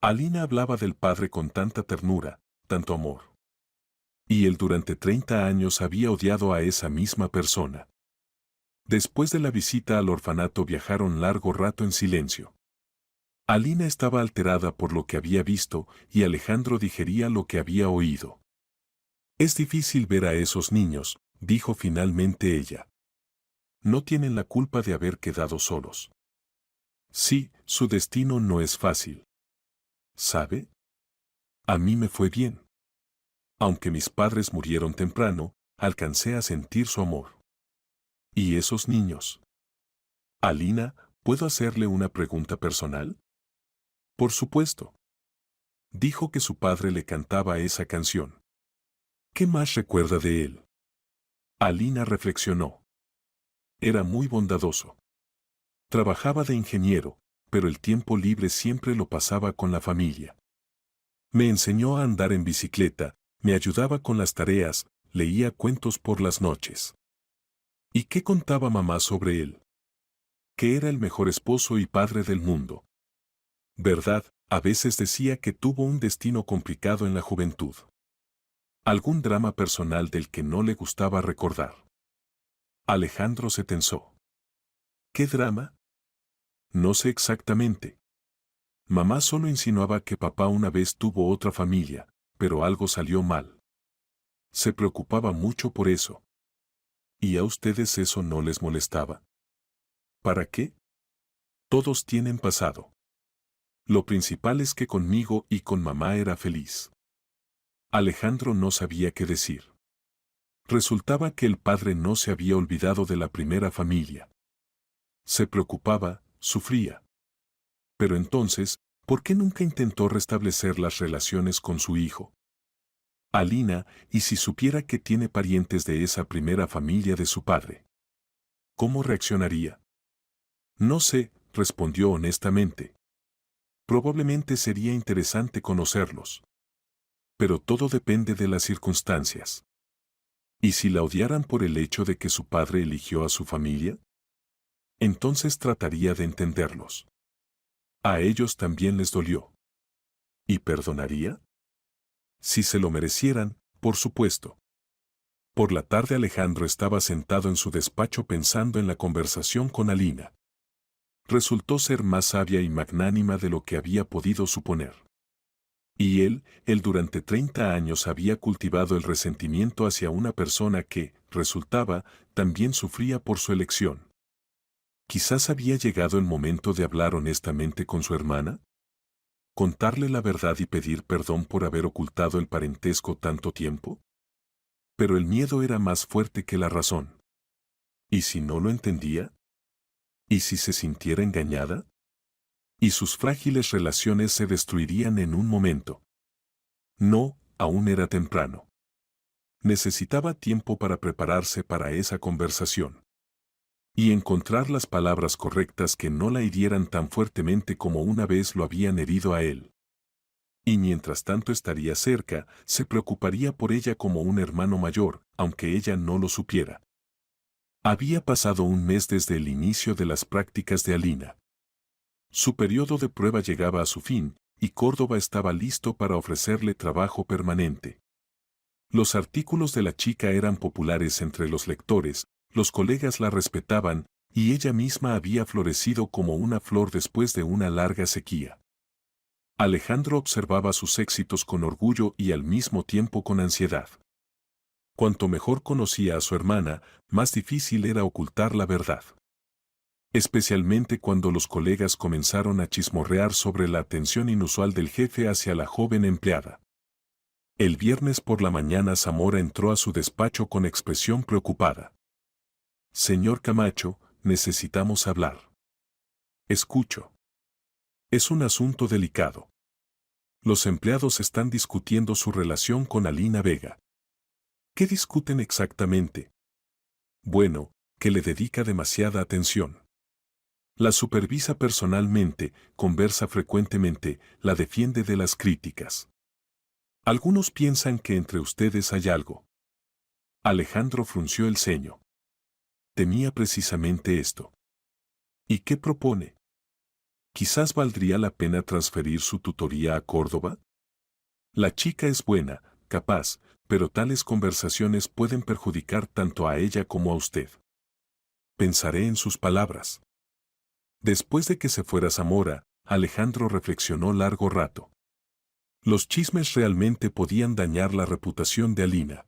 Alina hablaba del padre con tanta ternura, tanto amor. Y él durante 30 años había odiado a esa misma persona. Después de la visita al orfanato viajaron largo rato en silencio. Alina estaba alterada por lo que había visto y Alejandro digería lo que había oído. Es difícil ver a esos niños, dijo finalmente ella. No tienen la culpa de haber quedado solos. Sí, su destino no es fácil. ¿Sabe? A mí me fue bien. Aunque mis padres murieron temprano, alcancé a sentir su amor. ¿Y esos niños? Alina, ¿puedo hacerle una pregunta personal? Por supuesto. Dijo que su padre le cantaba esa canción. ¿Qué más recuerda de él? Alina reflexionó. Era muy bondadoso. Trabajaba de ingeniero, pero el tiempo libre siempre lo pasaba con la familia. Me enseñó a andar en bicicleta, me ayudaba con las tareas, leía cuentos por las noches. ¿Y qué contaba mamá sobre él? Que era el mejor esposo y padre del mundo. ¿Verdad? A veces decía que tuvo un destino complicado en la juventud. Algún drama personal del que no le gustaba recordar. Alejandro se tensó. ¿Qué drama? No sé exactamente. Mamá solo insinuaba que papá una vez tuvo otra familia, pero algo salió mal. Se preocupaba mucho por eso. ¿Y a ustedes eso no les molestaba? ¿Para qué? Todos tienen pasado. Lo principal es que conmigo y con mamá era feliz. Alejandro no sabía qué decir. Resultaba que el padre no se había olvidado de la primera familia. Se preocupaba, sufría. Pero entonces, ¿por qué nunca intentó restablecer las relaciones con su hijo? Alina, ¿y si supiera que tiene parientes de esa primera familia de su padre? ¿Cómo reaccionaría? No sé, respondió honestamente. Probablemente sería interesante conocerlos. Pero todo depende de las circunstancias. ¿Y si la odiaran por el hecho de que su padre eligió a su familia? Entonces trataría de entenderlos. A ellos también les dolió. ¿Y perdonaría? Si se lo merecieran, por supuesto. Por la tarde Alejandro estaba sentado en su despacho pensando en la conversación con Alina. Resultó ser más sabia y magnánima de lo que había podido suponer. Y él durante 30 años había cultivado el resentimiento hacia una persona que, resultaba, también sufría por su elección. Quizás había llegado el momento de hablar honestamente con su hermana. ¿Contarle la verdad y pedir perdón por haber ocultado el parentesco tanto tiempo? Pero el miedo era más fuerte que la razón. ¿Y si no lo entendía? ¿Y si se sintiera engañada? Y sus frágiles relaciones se destruirían en un momento. No, aún era temprano. Necesitaba tiempo para prepararse para esa conversación. Y encontrar las palabras correctas que no la hirieran tan fuertemente como una vez lo habían herido a él. Y mientras tanto estaría cerca, se preocuparía por ella como un hermano mayor, aunque ella no lo supiera. Había pasado un mes desde el inicio de las prácticas de Alina. Su periodo de prueba llegaba a su fin, y Córdoba estaba listo para ofrecerle trabajo permanente. Los artículos de la chica eran populares entre los lectores, los colegas la respetaban, y ella misma había florecido como una flor después de una larga sequía. Alejandro observaba sus éxitos con orgullo y al mismo tiempo con ansiedad. Cuanto mejor conocía a su hermana, más difícil era ocultar la verdad. Especialmente cuando los colegas comenzaron a chismorrear sobre la atención inusual del jefe hacia la joven empleada. El viernes por la mañana Zamora entró a su despacho con expresión preocupada. Señor Camacho, necesitamos hablar. Escucho. Es un asunto delicado. Los empleados están discutiendo su relación con Alina Vega. ¿Qué discuten exactamente? Bueno, que le dedica demasiada atención. La supervisa personalmente, conversa frecuentemente, la defiende de las críticas. Algunos piensan que entre ustedes hay algo. Alejandro frunció el ceño. Temía precisamente esto. ¿Y qué propone? Quizás valdría la pena transferir su tutoría a Córdoba. La chica es buena, capaz, pero tales conversaciones pueden perjudicar tanto a ella como a usted. Pensaré en sus palabras. Después de que se fuera Zamora, Alejandro reflexionó largo rato. Los chismes realmente podían dañar la reputación de Alina.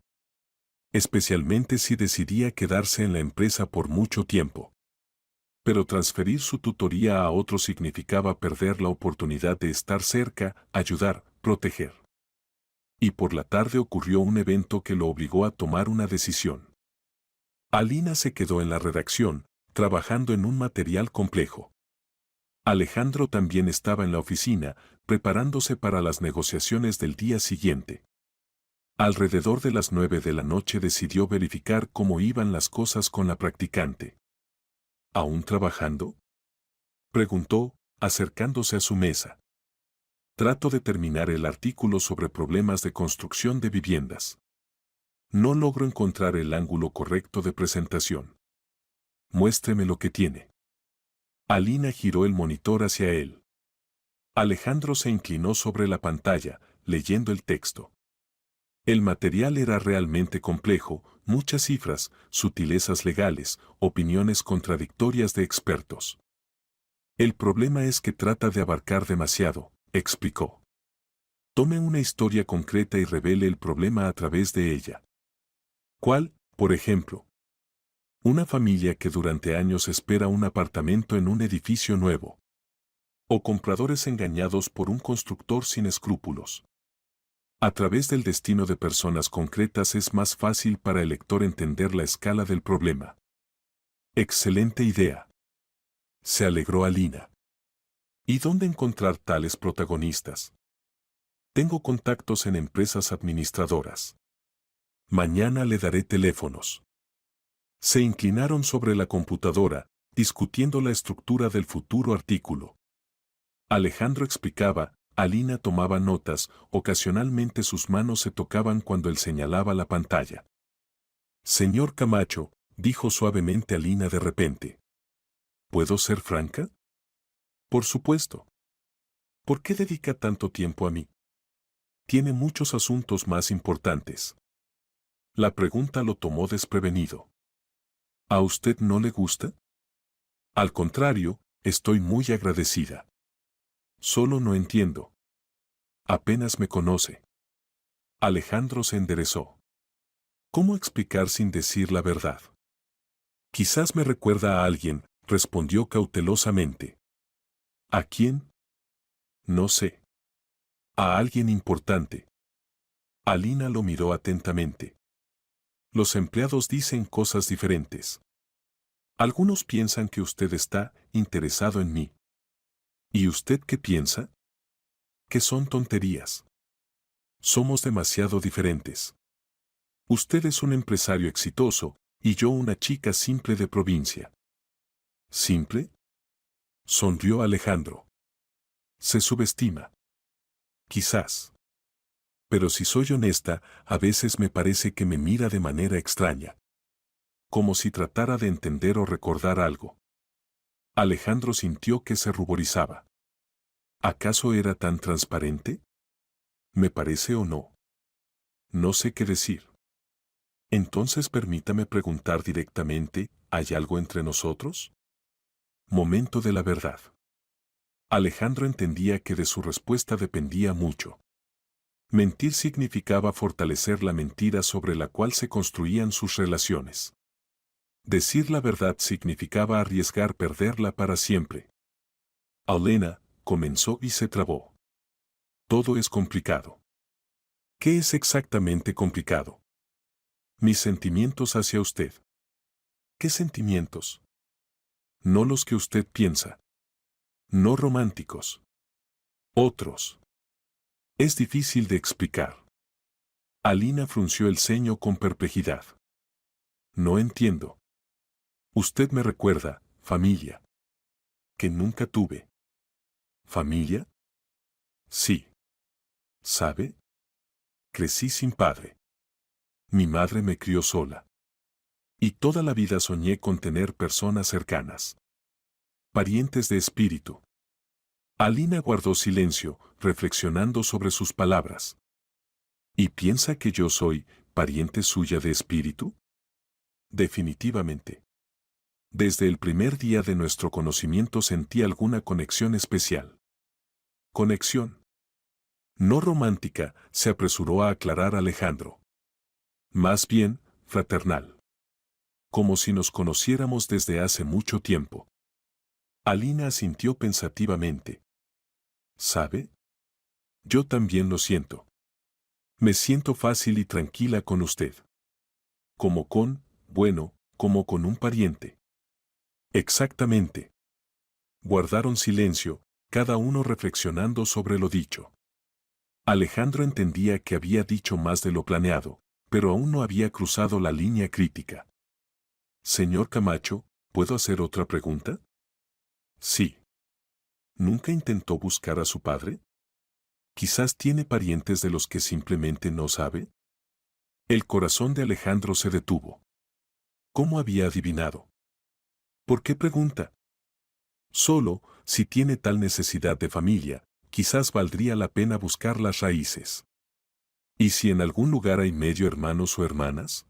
Especialmente si decidía quedarse en la empresa por mucho tiempo. Pero transferir su tutoría a otro significaba perder la oportunidad de estar cerca, ayudar, proteger. Y por la tarde ocurrió un evento que lo obligó a tomar una decisión. Alina se quedó en la redacción, trabajando en un material complejo. Alejandro también estaba en la oficina, preparándose para las negociaciones del día siguiente. Alrededor de las 9 de la noche decidió verificar cómo iban las cosas con la practicante. ¿Aún trabajando?, preguntó, acercándose a su mesa. Trato de terminar el artículo sobre problemas de construcción de viviendas. No logro encontrar el ángulo correcto de presentación. Muéstreme lo que tiene. Alina giró el monitor hacia él. Alejandro se inclinó sobre la pantalla, leyendo el texto. El material era realmente complejo, muchas cifras, sutilezas legales, opiniones contradictorias de expertos. El problema es que trata de abarcar demasiado, explicó. Tome una historia concreta y revele el problema a través de ella. ¿Cuál, por ejemplo? Una familia que durante años espera un apartamento en un edificio nuevo. O compradores engañados por un constructor sin escrúpulos. A través del destino de personas concretas es más fácil para el lector entender la escala del problema. Excelente idea. Se alegró Alina. ¿Y dónde encontrar tales protagonistas? Tengo contactos en empresas administradoras. Mañana le daré teléfonos. Se inclinaron sobre la computadora, discutiendo la estructura del futuro artículo. Alejandro explicaba, Alina tomaba notas, ocasionalmente sus manos se tocaban cuando él señalaba la pantalla. Señor Camacho, dijo suavemente Alina de repente. ¿Puedo ser franca? Por supuesto. ¿Por qué dedica tanto tiempo a mí? Tiene muchos asuntos más importantes. La pregunta lo tomó desprevenido. ¿A usted no le gusta? Al contrario, estoy muy agradecida. Solo no entiendo. Apenas me conoce. Alejandro se enderezó. ¿Cómo explicar sin decir la verdad? Quizás me recuerda a alguien, respondió cautelosamente. ¿A quién? No sé. A alguien importante. Alina lo miró atentamente. Los empleados dicen cosas diferentes. Algunos piensan que usted está interesado en mí. ¿Y usted qué piensa? Que son tonterías. Somos demasiado diferentes. Usted es un empresario exitoso, y yo una chica simple de provincia. ¿Simple? Sonrió Alejandro. Se subestima. Quizás. Pero si soy honesta, a veces me parece que me mira de manera extraña. Como si tratara de entender o recordar algo. Alejandro sintió que se ruborizaba. ¿Acaso era tan transparente? ¿Me parece o no? No sé qué decir. Entonces permítame preguntar directamente, ¿hay algo entre nosotros? Momento de la verdad. Alejandro entendía que de su respuesta dependía mucho. Mentir significaba fortalecer la mentira sobre la cual se construían sus relaciones. Decir la verdad significaba arriesgar perderla para siempre. Alena, comenzó y se trabó. Todo es complicado. ¿Qué es exactamente complicado? Mis sentimientos hacia usted. ¿Qué sentimientos? No los que usted piensa. No románticos. Otros. Es difícil de explicar. Alina frunció el ceño con perplejidad. No entiendo. Usted me recuerda, familia. Que nunca tuve. ¿Familia? Sí. ¿Sabe? Crecí sin padre. Mi madre me crió sola. Y toda la vida soñé con tener personas cercanas. Parientes de espíritu. Alina guardó silencio, reflexionando sobre sus palabras. ¿Y piensa que yo soy pariente suya de espíritu? Definitivamente. Desde el primer día de nuestro conocimiento sentí alguna conexión especial. Conexión. No romántica, se apresuró a aclarar Alejandro. Más bien, fraternal. Como si nos conociéramos desde hace mucho tiempo. Alina asintió pensativamente. ¿Sabe? Yo también lo siento. Me siento fácil y tranquila con usted. Como con un pariente. Exactamente. Guardaron silencio, cada uno reflexionando sobre lo dicho. Alejandro entendía que había dicho más de lo planeado, pero aún no había cruzado la línea crítica. Señor Camacho, ¿puedo hacer otra pregunta? Sí. ¿Nunca intentó buscar a su padre? Quizás tiene parientes de los que simplemente no sabe. El corazón de Alejandro se detuvo. ¿Cómo había adivinado? ¿Por qué pregunta? Solo, si tiene tal necesidad de familia, quizás valdría la pena buscar las raíces. ¿Y si en algún lugar hay medio hermanos o hermanas?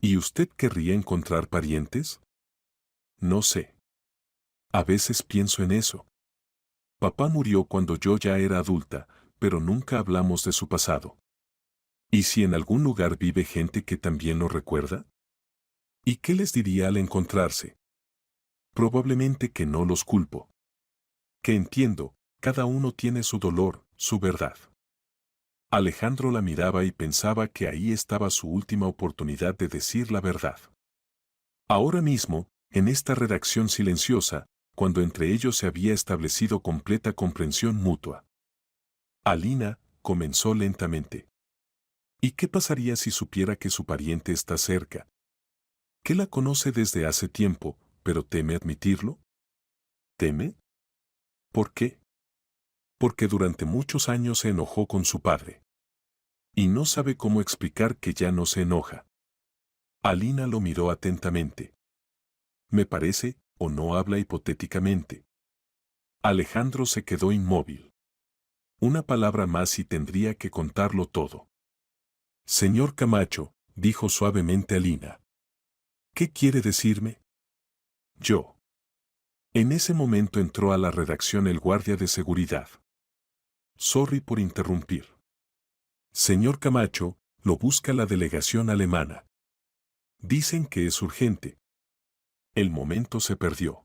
¿Y usted querría encontrar parientes? No sé. A veces pienso en eso. Papá murió cuando yo ya era adulta, pero nunca hablamos de su pasado. ¿Y si en algún lugar vive gente que también lo recuerda? ¿Y qué les diría al encontrarse? Probablemente que no los culpo. Que entiendo, cada uno tiene su dolor, su verdad. Alejandro la miraba y pensaba que ahí estaba su última oportunidad de decir la verdad. Ahora mismo, en esta redacción silenciosa, cuando entre ellos se había establecido completa comprensión mutua. Alina comenzó lentamente. ¿Y qué pasaría si supiera que su pariente está cerca? ¿Que la conoce desde hace tiempo, pero teme admitirlo? ¿Teme? ¿Por qué? Porque durante muchos años se enojó con su padre. Y no sabe cómo explicar que ya no se enoja. Alina lo miró atentamente. Me parece, o no habla hipotéticamente. Alejandro se quedó inmóvil. Una palabra más y tendría que contarlo todo. Señor Camacho, dijo suavemente Alina. ¿Qué quiere decirme? Yo. En ese momento entró a la redacción el guardia de seguridad. Sorry por interrumpir. Señor Camacho, lo busca la delegación alemana. Dicen que es urgente. El momento se perdió.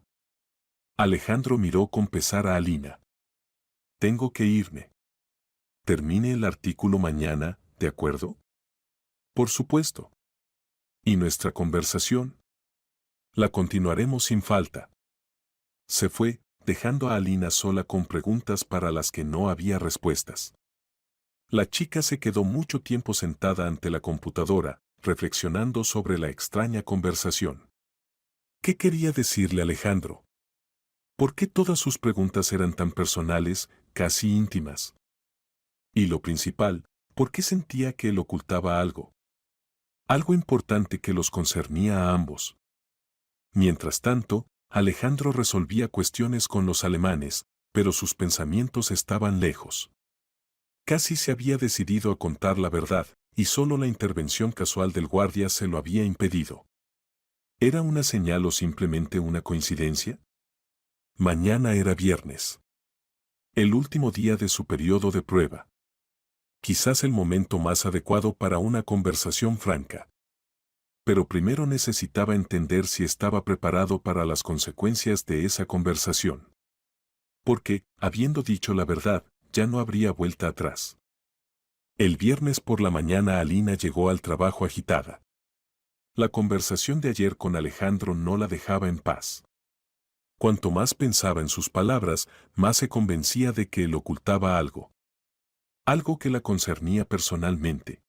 Alejandro miró con pesar a Alina. Tengo que irme. Termine el artículo mañana, ¿de acuerdo? Por supuesto. ¿Y nuestra conversación? La continuaremos sin falta. Se fue, dejando a Alina sola con preguntas para las que no había respuestas. La chica se quedó mucho tiempo sentada ante la computadora, reflexionando sobre la extraña conversación. ¿Qué quería decirle Alejandro? ¿Por qué todas sus preguntas eran tan personales, casi íntimas? Y lo principal, ¿por qué sentía que él ocultaba algo? Algo importante que los concernía a ambos. Mientras tanto, Alejandro resolvía cuestiones con los alemanes, pero sus pensamientos estaban lejos. Casi se había decidido a contar la verdad, y solo la intervención casual del guardia se lo había impedido. ¿Era una señal o simplemente una coincidencia? Mañana era viernes. El último día de su periodo de prueba. Quizás el momento más adecuado para una conversación franca. Pero primero necesitaba entender si estaba preparado para las consecuencias de esa conversación. Porque, habiendo dicho la verdad, ya no habría vuelta atrás. El viernes por la mañana Alina llegó al trabajo agitada. La conversación de ayer con Alejandro no la dejaba en paz. Cuanto más pensaba en sus palabras, más se convencía de que él ocultaba algo. Algo que la concernía personalmente.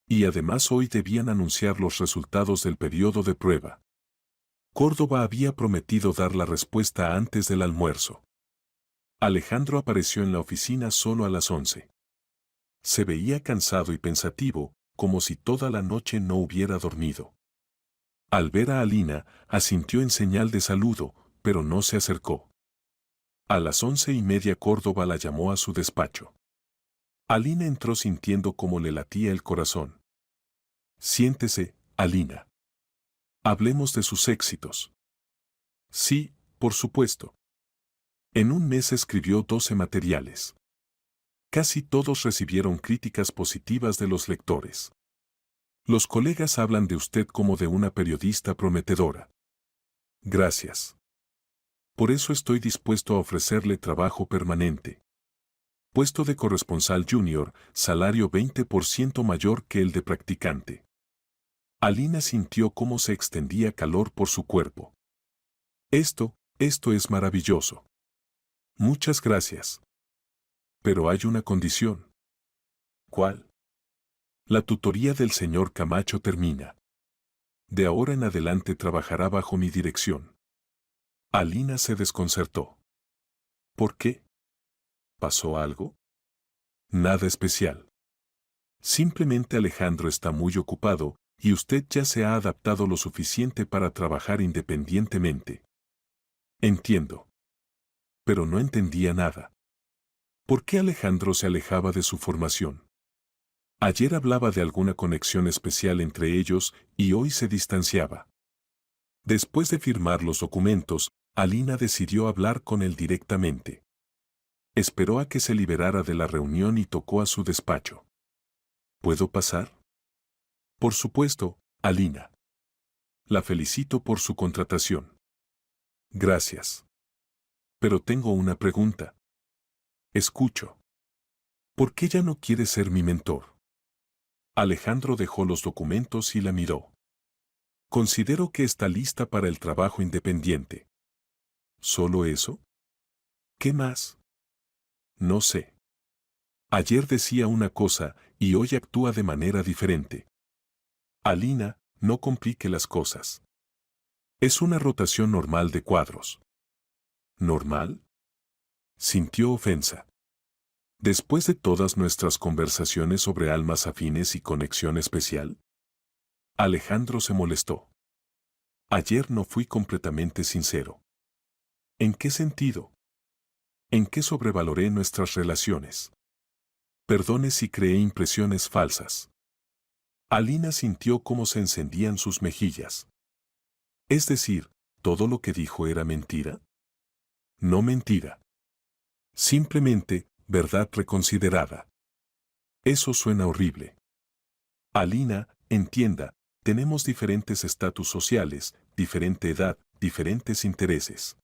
Y además hoy debían anunciar los resultados del periodo de prueba. Córdoba había prometido dar la respuesta antes del almuerzo. Alejandro apareció en la oficina solo a las 11. Se veía cansado y pensativo, como si toda la noche no hubiera dormido. Al ver a Alina, asintió en señal de saludo, pero no se acercó. A las 11:30 Córdoba la llamó a su despacho. Alina entró sintiendo cómo le latía el corazón. Siéntese, Alina. Hablemos de sus éxitos. Sí, por supuesto. En un mes escribió 12 materiales. Casi todos recibieron críticas positivas de los lectores. Los colegas hablan de usted como de una periodista prometedora. Gracias. Por eso estoy dispuesto a ofrecerle trabajo permanente. Puesto de corresponsal junior, salario 20% mayor que el de practicante. Alina sintió cómo se extendía calor por su cuerpo. Esto es maravilloso. Muchas gracias. Pero hay una condición. ¿Cuál? La tutoría del señor Camacho termina. De ahora en adelante trabajará bajo mi dirección. Alina se desconcertó. ¿Por qué? ¿Pasó algo? Nada especial. Simplemente Alejandro está muy ocupado y usted ya se ha adaptado lo suficiente para trabajar independientemente. Entiendo. Pero no entendía nada. ¿Por qué Alejandro se alejaba de su formación? Ayer hablaba de alguna conexión especial entre ellos y hoy se distanciaba. Después de firmar los documentos, Alina decidió hablar con él directamente. Esperó a que se liberara de la reunión y tocó a su despacho. ¿Puedo pasar? Por supuesto, Alina. La felicito por su contratación. Gracias. Pero tengo una pregunta. Escucho. ¿Por qué ya no quiere ser mi mentor? Alejandro dejó los documentos y la miró. Considero que está lista para el trabajo independiente. ¿Solo eso? ¿Qué más? No sé. Ayer decía una cosa y hoy actúa de manera diferente. Alina, no complique las cosas. Es una rotación normal de cuadros. ¿Normal? Sintió ofensa. Después de todas nuestras conversaciones sobre almas afines y conexión especial, Alejandro se molestó. Ayer no fui completamente sincero. ¿En qué sentido? ¿En qué sobrevaloré nuestras relaciones? Perdone si creé impresiones falsas. Alina sintió cómo se encendían sus mejillas. Es decir, ¿todo lo que dijo era mentira? No mentira. Simplemente, verdad reconsiderada. Eso suena horrible. Alina, entienda, tenemos diferentes estatus sociales, diferente edad, diferentes intereses.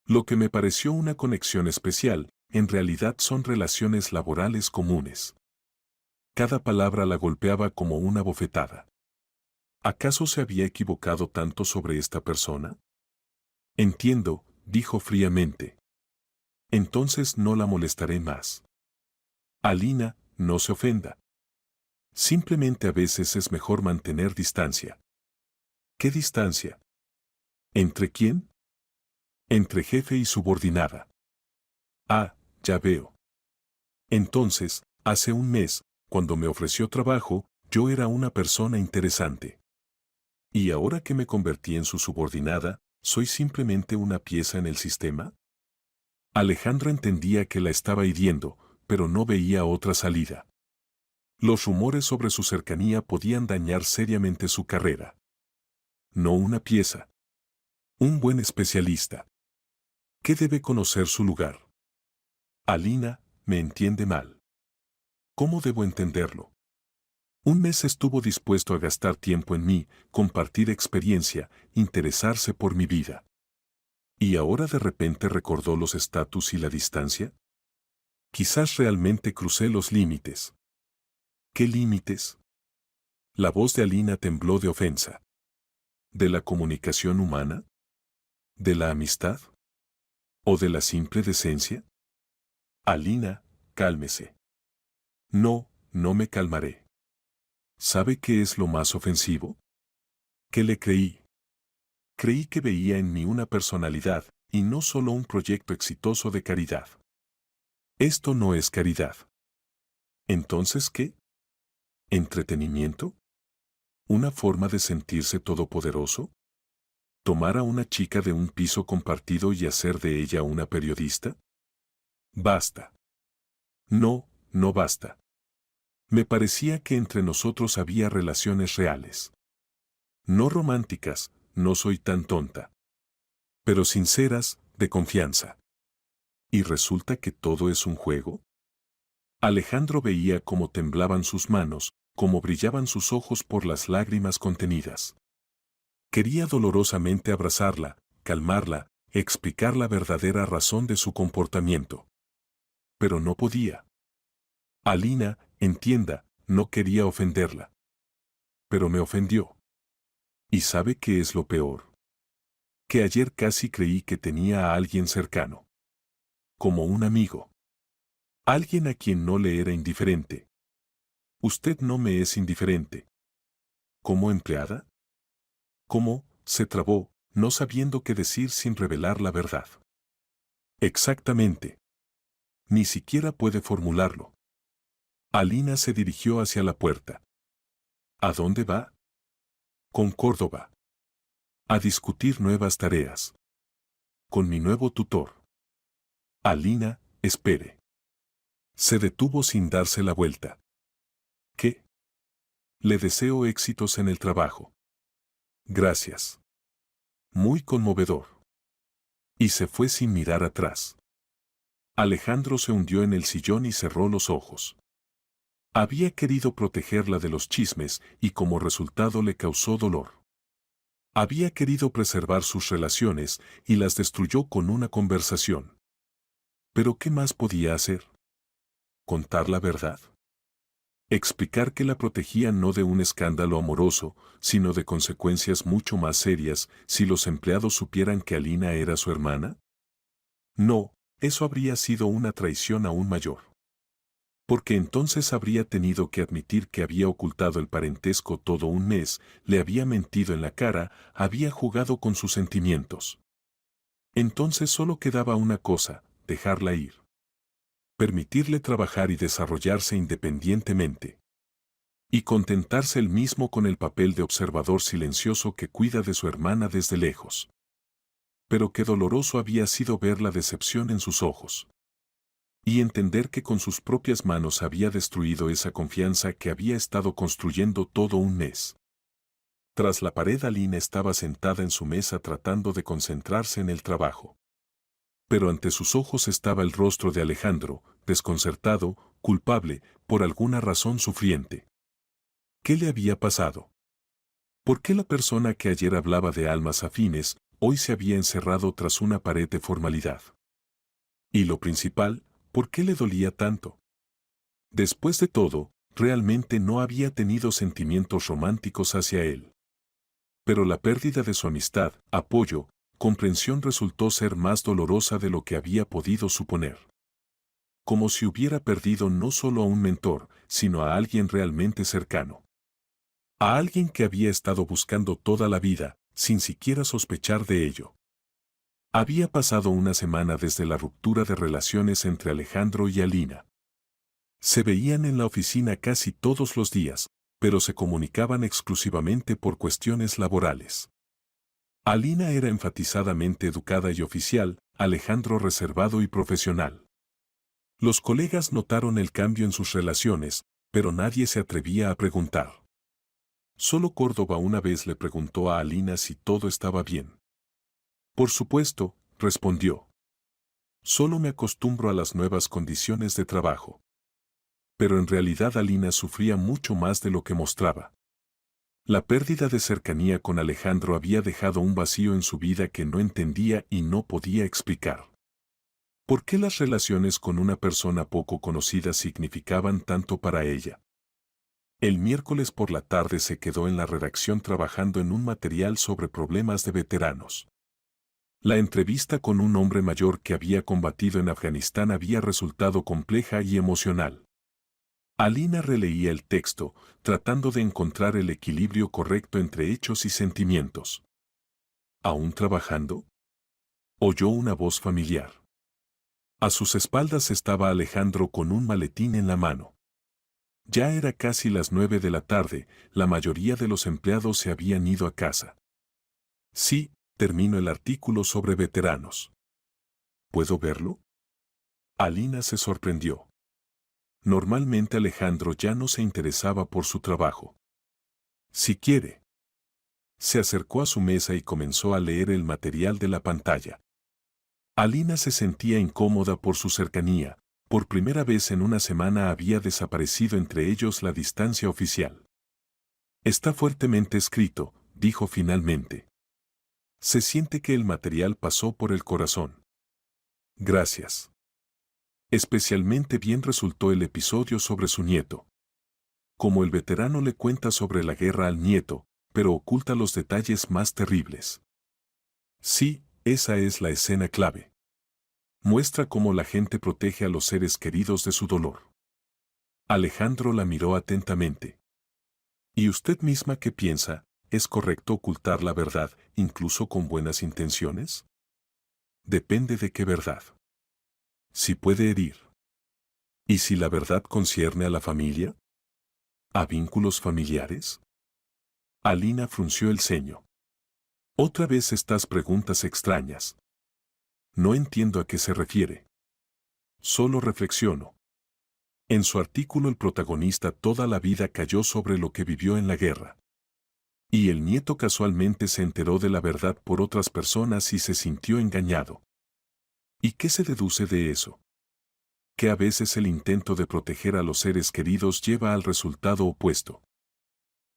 Lo que me pareció una conexión especial, en realidad son relaciones laborales comunes. Cada palabra la golpeaba como una bofetada. ¿Acaso se había equivocado tanto sobre esta persona? Entiendo, dijo fríamente. Entonces no la molestaré más. Alina, no se ofenda. Simplemente a veces es mejor mantener distancia. ¿Qué distancia? ¿Entre quién? Entre jefe y subordinada. Ah, ya veo. Entonces, hace un mes, cuando me ofreció trabajo, yo era una persona interesante. Y ahora que me convertí en su subordinada, ¿soy simplemente una pieza en el sistema? Alejandro entendía que la estaba hiriendo, pero no veía otra salida. Los rumores sobre su cercanía podían dañar seriamente su carrera. No una pieza. Un buen especialista. ¿Qué debe conocer su lugar? Alina, me entiende mal. ¿Cómo debo entenderlo? Un mes estuvo dispuesto a gastar tiempo en mí, compartir experiencia, interesarse por mi vida. ¿Y ahora de repente recordó los estatus y la distancia? Quizás realmente crucé los límites. ¿Qué límites? La voz de Alina tembló de ofensa. ¿De la comunicación humana? ¿De la amistad? ¿O de la simple decencia? Alina, cálmese. No, no me calmaré. ¿Sabe qué es lo más ofensivo? ¿Qué le creí? Creí que veía en mí una personalidad, y no solo un proyecto exitoso de caridad. Esto no es caridad. ¿Entonces qué? ¿Entretenimiento? ¿Una forma de sentirse todopoderoso? ¿Tomar a una chica de un piso compartido y hacer de ella una periodista? Basta. No, no basta. Me parecía que entre nosotros había relaciones reales. No románticas, no soy tan tonta. Pero sinceras, de confianza. ¿Y resulta que todo es un juego? Alejandro veía cómo temblaban sus manos, cómo brillaban sus ojos por las lágrimas contenidas. Quería dolorosamente abrazarla, calmarla, explicar la verdadera razón de su comportamiento. Pero no podía. Alina, entienda, no quería ofenderla. Pero me ofendió. ¿Y sabe qué es lo peor? Que ayer casi creí que tenía a alguien cercano. como un amigo. Alguien a quien no le era indiferente. Usted no me es indiferente. ¿Como empleada? ¿Cómo? Se trabó, no sabiendo qué decir sin revelar la verdad. Exactamente. Ni siquiera puede formularlo. Alina se dirigió hacia la puerta. ¿A dónde va? Con Córdoba. A discutir nuevas tareas. Con mi nuevo tutor. Alina, espere. Se detuvo sin darse la vuelta. ¿Qué? Le deseo éxitos en el trabajo. Gracias. Muy conmovedor. Y se fue sin mirar atrás. Alejandro se hundió en el sillón y cerró los ojos. Había querido protegerla de los chismes y como resultado le causó dolor. Había querido preservar sus relaciones y las destruyó con una conversación. ¿Pero qué más podía hacer? ¿Contar la verdad? Explicar que la protegía no de un escándalo amoroso, sino de consecuencias mucho más serias si los empleados supieran que Alina era su hermana? No, eso habría sido una traición aún mayor. Porque entonces habría tenido que admitir que había ocultado el parentesco todo un mes, le había mentido en la cara, había jugado con sus sentimientos. Entonces solo quedaba una cosa, dejarla ir. Permitirle trabajar y desarrollarse independientemente. Y contentarse él mismo con el papel de observador silencioso que cuida de su hermana desde lejos. Pero qué doloroso había sido ver la decepción en sus ojos. Y entender que con sus propias manos había destruido esa confianza que había estado construyendo todo un mes. Tras la pared Alina estaba sentada en su mesa tratando de concentrarse en el trabajo. Pero ante sus ojos estaba el rostro de Alejandro, desconcertado, culpable, por alguna razón sufriente. ¿Qué le había pasado? ¿Por qué la persona que ayer hablaba de almas afines, hoy se había encerrado tras una pared de formalidad? Y lo principal, ¿por qué le dolía tanto? Después de todo, realmente no había tenido sentimientos románticos hacia él. Pero la pérdida de su amistad, apoyo, comprensión resultó ser más dolorosa de lo que había podido suponer. Como si hubiera perdido no solo a un mentor, sino a alguien realmente cercano. A alguien que había estado buscando toda la vida, sin siquiera sospechar de ello. Había pasado una semana desde la ruptura de relaciones entre Alejandro y Alina. Se veían en la oficina casi todos los días, pero se comunicaban exclusivamente por cuestiones laborales. Alina era enfatizadamente educada y oficial, Alejandro reservado y profesional. Los colegas notaron el cambio en sus relaciones, pero nadie se atrevía a preguntar. Solo Córdoba una vez le preguntó a Alina si todo estaba bien. Por supuesto, respondió. Solo me acostumbro a las nuevas condiciones de trabajo. Pero en realidad Alina sufría mucho más de lo que mostraba. La pérdida de cercanía con Alejandro había dejado un vacío en su vida que no entendía y no podía explicar. ¿Por qué las relaciones con una persona poco conocida significaban tanto para ella? El miércoles por la tarde se quedó en la redacción trabajando en un material sobre problemas de veteranos. La entrevista con un hombre mayor que había combatido en Afganistán había resultado compleja y emocional. Alina releía el texto, tratando de encontrar el equilibrio correcto entre hechos y sentimientos. ¿Aún trabajando? Oyó una voz familiar. A sus espaldas estaba Alejandro con un maletín en la mano. Ya era casi las 9 de la tarde, la mayoría de los empleados se habían ido a casa. Sí, termino el artículo sobre veteranos. ¿Puedo verlo? Alina se sorprendió. Normalmente Alejandro ya no se interesaba por su trabajo. Si quiere. Se acercó a su mesa y comenzó a leer el material de la pantalla. Alina se sentía incómoda por su cercanía. Por primera vez en una semana había desaparecido entre ellos la distancia oficial. Está fuertemente escrito, dijo finalmente. Se siente que el material pasó por el corazón. Gracias. Especialmente bien resultó el episodio sobre su nieto. Como el veterano le cuenta sobre la guerra al nieto, pero oculta los detalles más terribles. Sí, esa es la escena clave. Muestra cómo la gente protege a los seres queridos de su dolor. Alejandro la miró atentamente. ¿Y usted misma qué piensa? ¿Es correcto ocultar la verdad, incluso con buenas intenciones? Depende de qué verdad. Si puede herir. ¿Y si la verdad concierne a la familia? ¿A vínculos familiares? Alina frunció el ceño. Otra vez estas preguntas extrañas. No entiendo a qué se refiere. Solo reflexiono. En su artículo el protagonista toda la vida cayó sobre lo que vivió en la guerra. Y el nieto casualmente se enteró de la verdad por otras personas y se sintió engañado. ¿Y qué se deduce de eso? Que a veces el intento de proteger a los seres queridos lleva al resultado opuesto.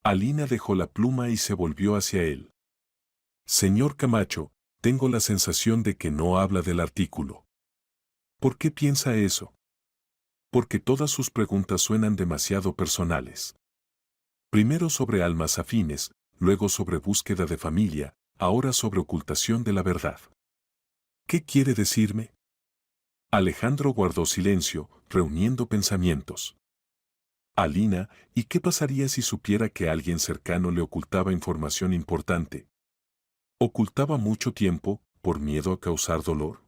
Alina dejó la pluma y se volvió hacia él. Señor Camacho, tengo la sensación de que no habla del artículo. ¿Por qué piensa eso? Porque todas sus preguntas suenan demasiado personales. Primero sobre almas afines, luego sobre búsqueda de familia, ahora sobre ocultación de la verdad. ¿Qué quiere decirme? Alejandro guardó silencio, reuniendo pensamientos. Alina, ¿y qué pasaría si supiera que alguien cercano le ocultaba información importante? ¿Ocultaba mucho tiempo, por miedo a causar dolor?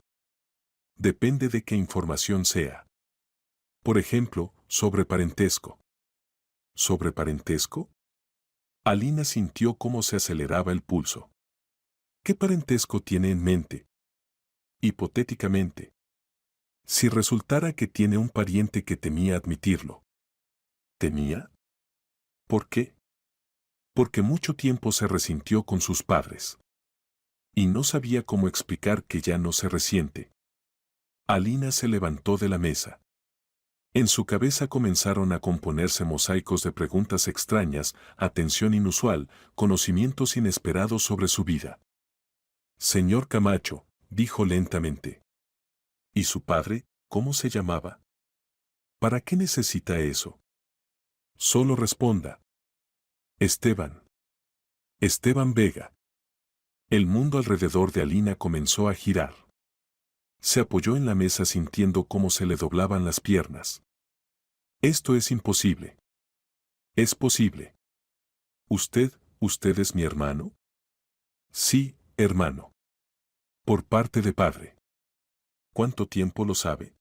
Depende de qué información sea. Por ejemplo, sobre parentesco. ¿Sobre parentesco? Alina sintió cómo se aceleraba el pulso. ¿Qué parentesco tiene en mente? Hipotéticamente. Si resultara que tiene un pariente que temía admitirlo. ¿Temía? ¿Por qué? Porque mucho tiempo se resintió con sus padres. Y no sabía cómo explicar que ya no se resiente. Alina se levantó de la mesa. En su cabeza comenzaron a componerse mosaicos de preguntas extrañas, atención inusual, conocimientos inesperados sobre su vida. Señor Camacho, dijo lentamente. ¿Y su padre, cómo se llamaba? ¿Para qué necesita eso? Solo responda. Esteban. Esteban Vega. El mundo alrededor de Alina comenzó a girar. Se apoyó en la mesa sintiendo cómo se le doblaban las piernas. Esto es imposible. Es posible. ¿Usted es mi hermano? Sí, hermano. Por parte de padre. ¿Cuánto tiempo lo sabe?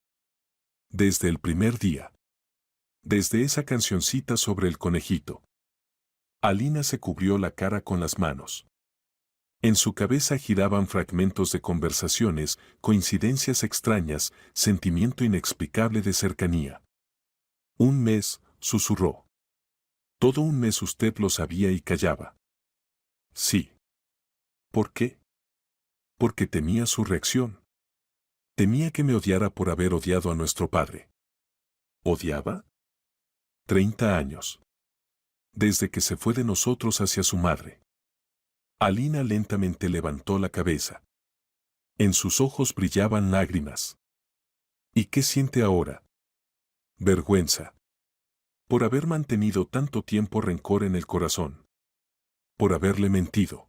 Desde el primer día. Desde esa cancioncita sobre el conejito. Alina se cubrió la cara con las manos. En su cabeza giraban fragmentos de conversaciones, coincidencias extrañas, sentimiento inexplicable de cercanía. Un mes, susurró. Todo un mes usted lo sabía y callaba. Sí. ¿Por qué? Porque temía su reacción. Temía que me odiara por haber odiado a nuestro padre. ¿Odiaba? 30 años. Desde que se fue de nosotros hacia su madre. Alina lentamente levantó la cabeza. En sus ojos brillaban lágrimas. ¿Y qué siente ahora? Vergüenza. Por haber mantenido tanto tiempo rencor en el corazón. Por haberle mentido.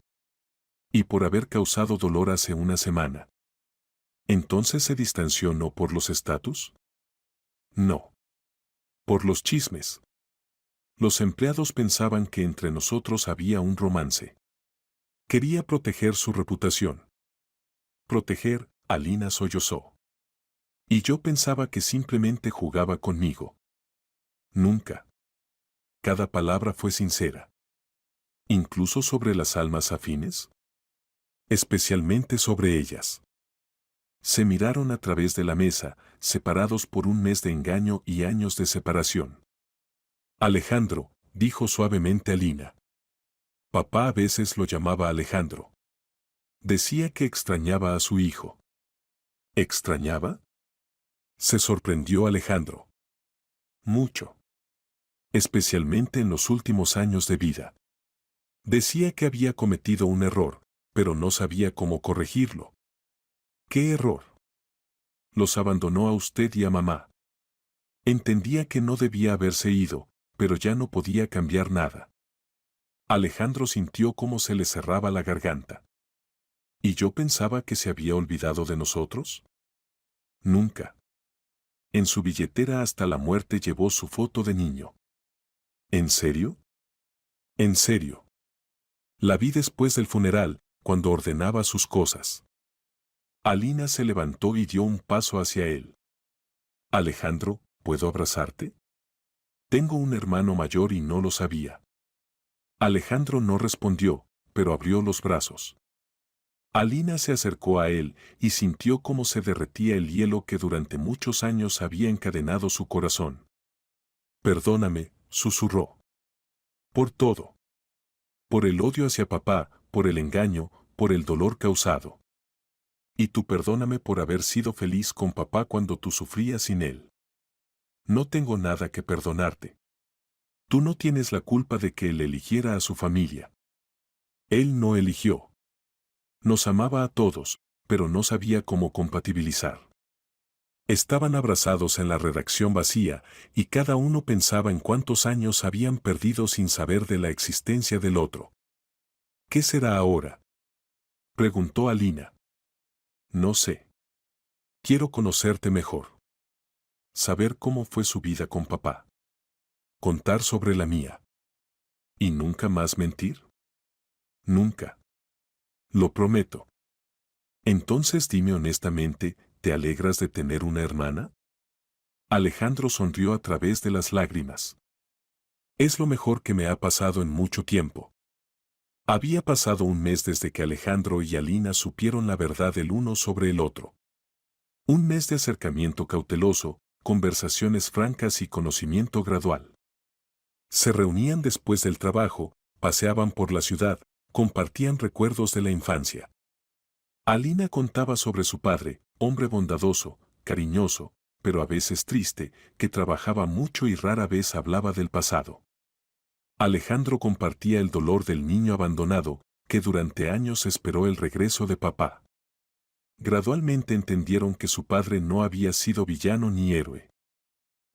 Y por haber causado dolor hace una semana. ¿Entonces se distanció no por los estatus? No. Por los chismes. Los empleados pensaban que entre nosotros había un romance. Quería proteger su reputación. Proteger, Alina sollozó. Y yo pensaba que simplemente jugaba conmigo. Nunca. Cada palabra fue sincera. Incluso sobre las almas afines. Especialmente sobre ellas. Se miraron a través de la mesa, separados por un mes de engaño y años de separación. Alejandro, dijo suavemente Alina. Papá a veces lo llamaba Alejandro. Decía que extrañaba a su hijo. ¿Extrañaba? Se sorprendió Alejandro. Mucho. Especialmente en los últimos años de vida. Decía que había cometido un error, pero no sabía cómo corregirlo. ¿Qué error? Los abandonó a usted y a mamá. Entendía que no debía haberse ido, pero ya no podía cambiar nada. Alejandro sintió cómo se le cerraba la garganta. ¿Y yo pensaba que se había olvidado de nosotros? Nunca. En su billetera hasta la muerte llevó su foto de niño. ¿En serio? En serio. La vi después del funeral, cuando ordenaba sus cosas. Alina se levantó y dio un paso hacia él. Alejandro, ¿puedo abrazarte? Tengo un hermano mayor y no lo sabía. Alejandro no respondió, pero abrió los brazos. Alina se acercó a él y sintió cómo se derretía el hielo que durante muchos años había encadenado su corazón. Perdóname, susurró. Por todo. Por el odio hacia papá, por el engaño, por el dolor causado. Y tú perdóname por haber sido feliz con papá cuando tú sufrías sin él. No tengo nada que perdonarte. Tú no tienes la culpa de que él eligiera a su familia. Él no eligió. Nos amaba a todos, pero no sabía cómo compatibilizar. Estaban abrazados en la redacción vacía, y cada uno pensaba en cuántos años habían perdido sin saber de la existencia del otro. ¿Qué será ahora?, preguntó Alina. No sé. Quiero conocerte mejor. Saber cómo fue su vida con papá. Contar sobre la mía. ¿Y nunca más mentir? Nunca. Lo prometo. Entonces dime honestamente, ¿te alegras de tener una hermana? Alejandro sonrió a través de las lágrimas. Es lo mejor que me ha pasado en mucho tiempo. Había pasado un mes desde que Alejandro y Alina supieron la verdad el uno sobre el otro. Un mes de acercamiento cauteloso, conversaciones francas y conocimiento gradual. Se reunían después del trabajo, paseaban por la ciudad, compartían recuerdos de la infancia. Alina contaba sobre su padre, hombre bondadoso, cariñoso, pero a veces triste, que trabajaba mucho y rara vez hablaba del pasado. Alejandro compartía el dolor del niño abandonado, que durante años esperó el regreso de papá. Gradualmente entendieron que su padre no había sido villano ni héroe.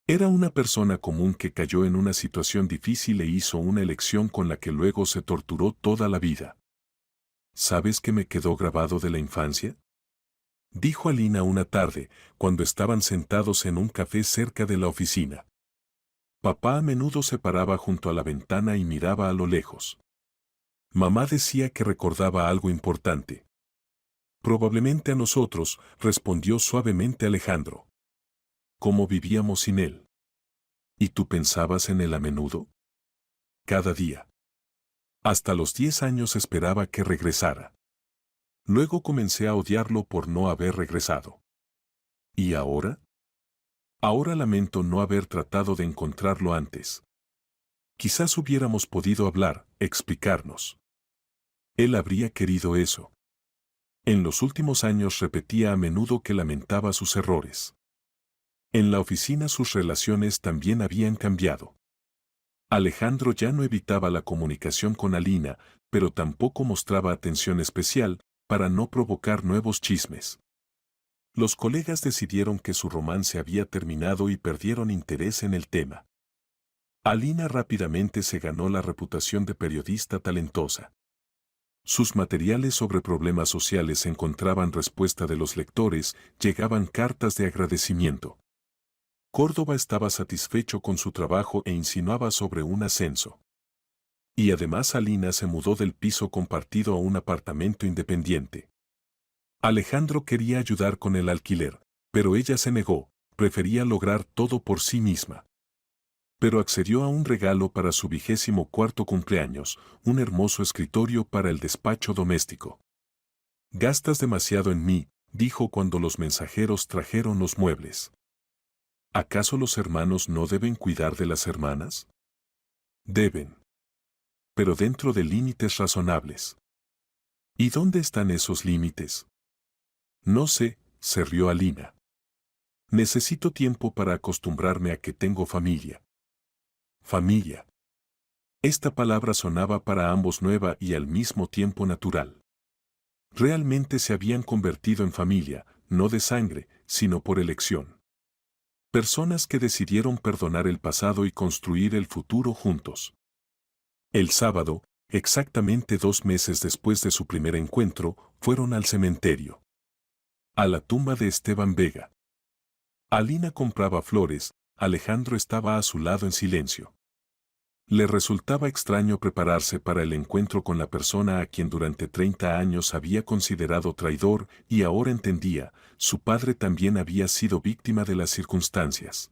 Era una persona común que cayó en una situación difícil e hizo una elección con la que luego se torturó toda la vida. ¿Sabes qué me quedó grabado de la infancia?, dijo Alina una tarde, cuando estaban sentados en un café cerca de la oficina. Papá a menudo se paraba junto a la ventana y miraba a lo lejos. Mamá decía que recordaba algo importante. Probablemente a nosotros, respondió suavemente Alejandro. ¿Cómo vivíamos sin él? ¿Y tú pensabas en él a menudo? Cada día. Hasta los 10 años esperaba que regresara. Luego comencé a odiarlo por no haber regresado. ¿Y ahora? Ahora lamento no haber tratado de encontrarlo antes. Quizás hubiéramos podido hablar, explicarnos. Él habría querido eso. En los últimos años repetía a menudo que lamentaba sus errores. En la oficina sus relaciones también habían cambiado. Alejandro ya no evitaba la comunicación con Alina, pero tampoco mostraba atención especial, para no provocar nuevos chismes. Los colegas decidieron que su romance había terminado y perdieron interés en el tema. Alina rápidamente se ganó la reputación de periodista talentosa. Sus materiales sobre problemas sociales encontraban respuesta de los lectores, llegaban cartas de agradecimiento. Córdoba estaba satisfecho con su trabajo e insinuaba sobre un ascenso. Y además Alina se mudó del piso compartido a un apartamento independiente. Alejandro quería ayudar con el alquiler, pero ella se negó, prefería lograr todo por sí misma. Pero accedió a un regalo para su 24º cumpleaños, un hermoso escritorio para el despacho doméstico. Gastas demasiado en mí, dijo cuando los mensajeros trajeron los muebles. ¿Acaso los hermanos no deben cuidar de las hermanas? Deben. Pero dentro de límites razonables. ¿Y dónde están esos límites? No sé, se rió Alina. Necesito tiempo para acostumbrarme a que tengo familia. Familia. Esta palabra sonaba para ambos nueva y al mismo tiempo natural. Realmente se habían convertido en familia, no de sangre, sino por elección. Personas que decidieron perdonar el pasado y construir el futuro juntos. El sábado, exactamente 2 meses después de su primer encuentro, fueron al cementerio. A la tumba de Esteban Vega. Alina compraba flores, Alejandro estaba a su lado en silencio. Le resultaba extraño prepararse para el encuentro con la persona a quien durante 30 años había considerado traidor y ahora entendía, su padre también había sido víctima de las circunstancias.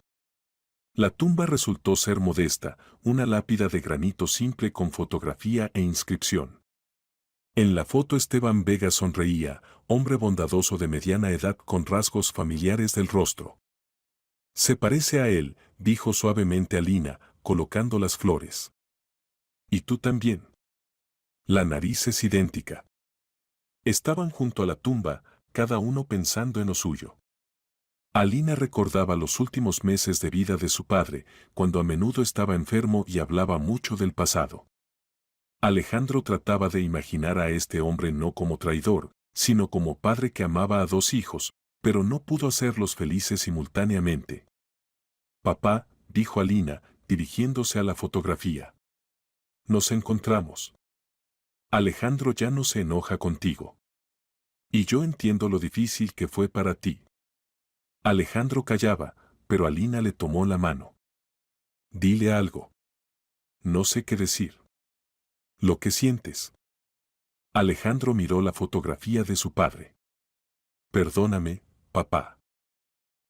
La tumba resultó ser modesta, una lápida de granito simple con fotografía e inscripción. En la foto Esteban Vega sonreía, hombre bondadoso de mediana edad con rasgos familiares del rostro. Se parece a él, dijo suavemente Alina, colocando las flores. Y tú también. La nariz es idéntica. Estaban junto a la tumba, cada uno pensando en lo suyo. Alina recordaba los últimos meses de vida de su padre, cuando a menudo estaba enfermo y hablaba mucho del pasado. Alejandro trataba de imaginar a este hombre no como traidor, sino como padre que amaba a dos hijos, pero no pudo hacerlos felices simultáneamente. Papá, dijo Alina, dirigiéndose a la fotografía. Nos encontramos. Alejandro ya no se enoja contigo. Y yo entiendo lo difícil que fue para ti. Alejandro callaba, pero Alina le tomó la mano. Dile algo. No sé qué decir. Lo que sientes. Alejandro miró la fotografía de su padre. Perdóname, papá.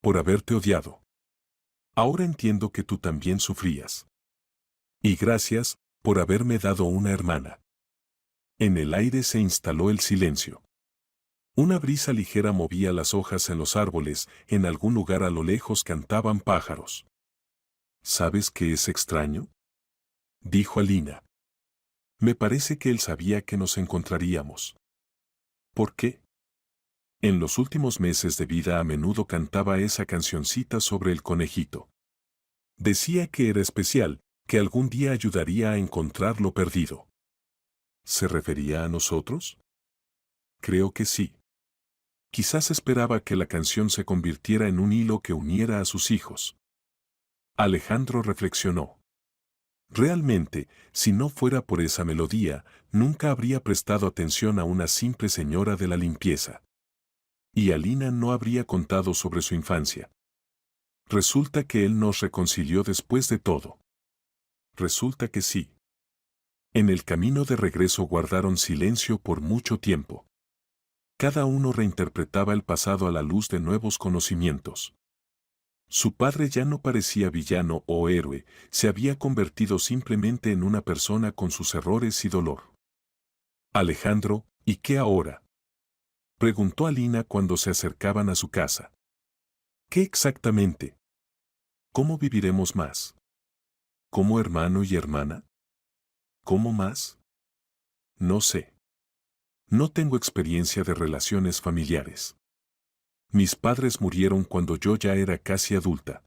Por haberte odiado. Ahora entiendo que tú también sufrías. Y gracias, por haberme dado una hermana. En el aire se instaló el silencio. Una brisa ligera movía las hojas en los árboles, en algún lugar a lo lejos cantaban pájaros. ¿Sabes qué es extraño? Dijo Alina. Me parece que él sabía que nos encontraríamos. ¿Por qué? En los últimos meses de vida a menudo cantaba esa cancioncita sobre el conejito. Decía que era especial, que algún día ayudaría a encontrar lo perdido. ¿Se refería a nosotros? Creo que sí. Quizás esperaba que la canción se convirtiera en un hilo que uniera a sus hijos. Alejandro reflexionó. Realmente, si no fuera por esa melodía, nunca habría prestado atención a una simple señora de la limpieza. Y Alina no habría contado sobre su infancia. Resulta que él nos reconcilió después de todo. Resulta que sí. En el camino de regreso guardaron silencio por mucho tiempo. Cada uno reinterpretaba el pasado a la luz de nuevos conocimientos. Su padre ya no parecía villano o héroe, se había convertido simplemente en una persona con sus errores y dolor. Alejandro, ¿y qué ahora? Preguntó Alina cuando se acercaban a su casa. ¿Qué exactamente? ¿Cómo viviremos más? ¿Como hermano y hermana? ¿Cómo más? No sé. No tengo experiencia de relaciones familiares. Mis padres murieron cuando yo ya era casi adulta.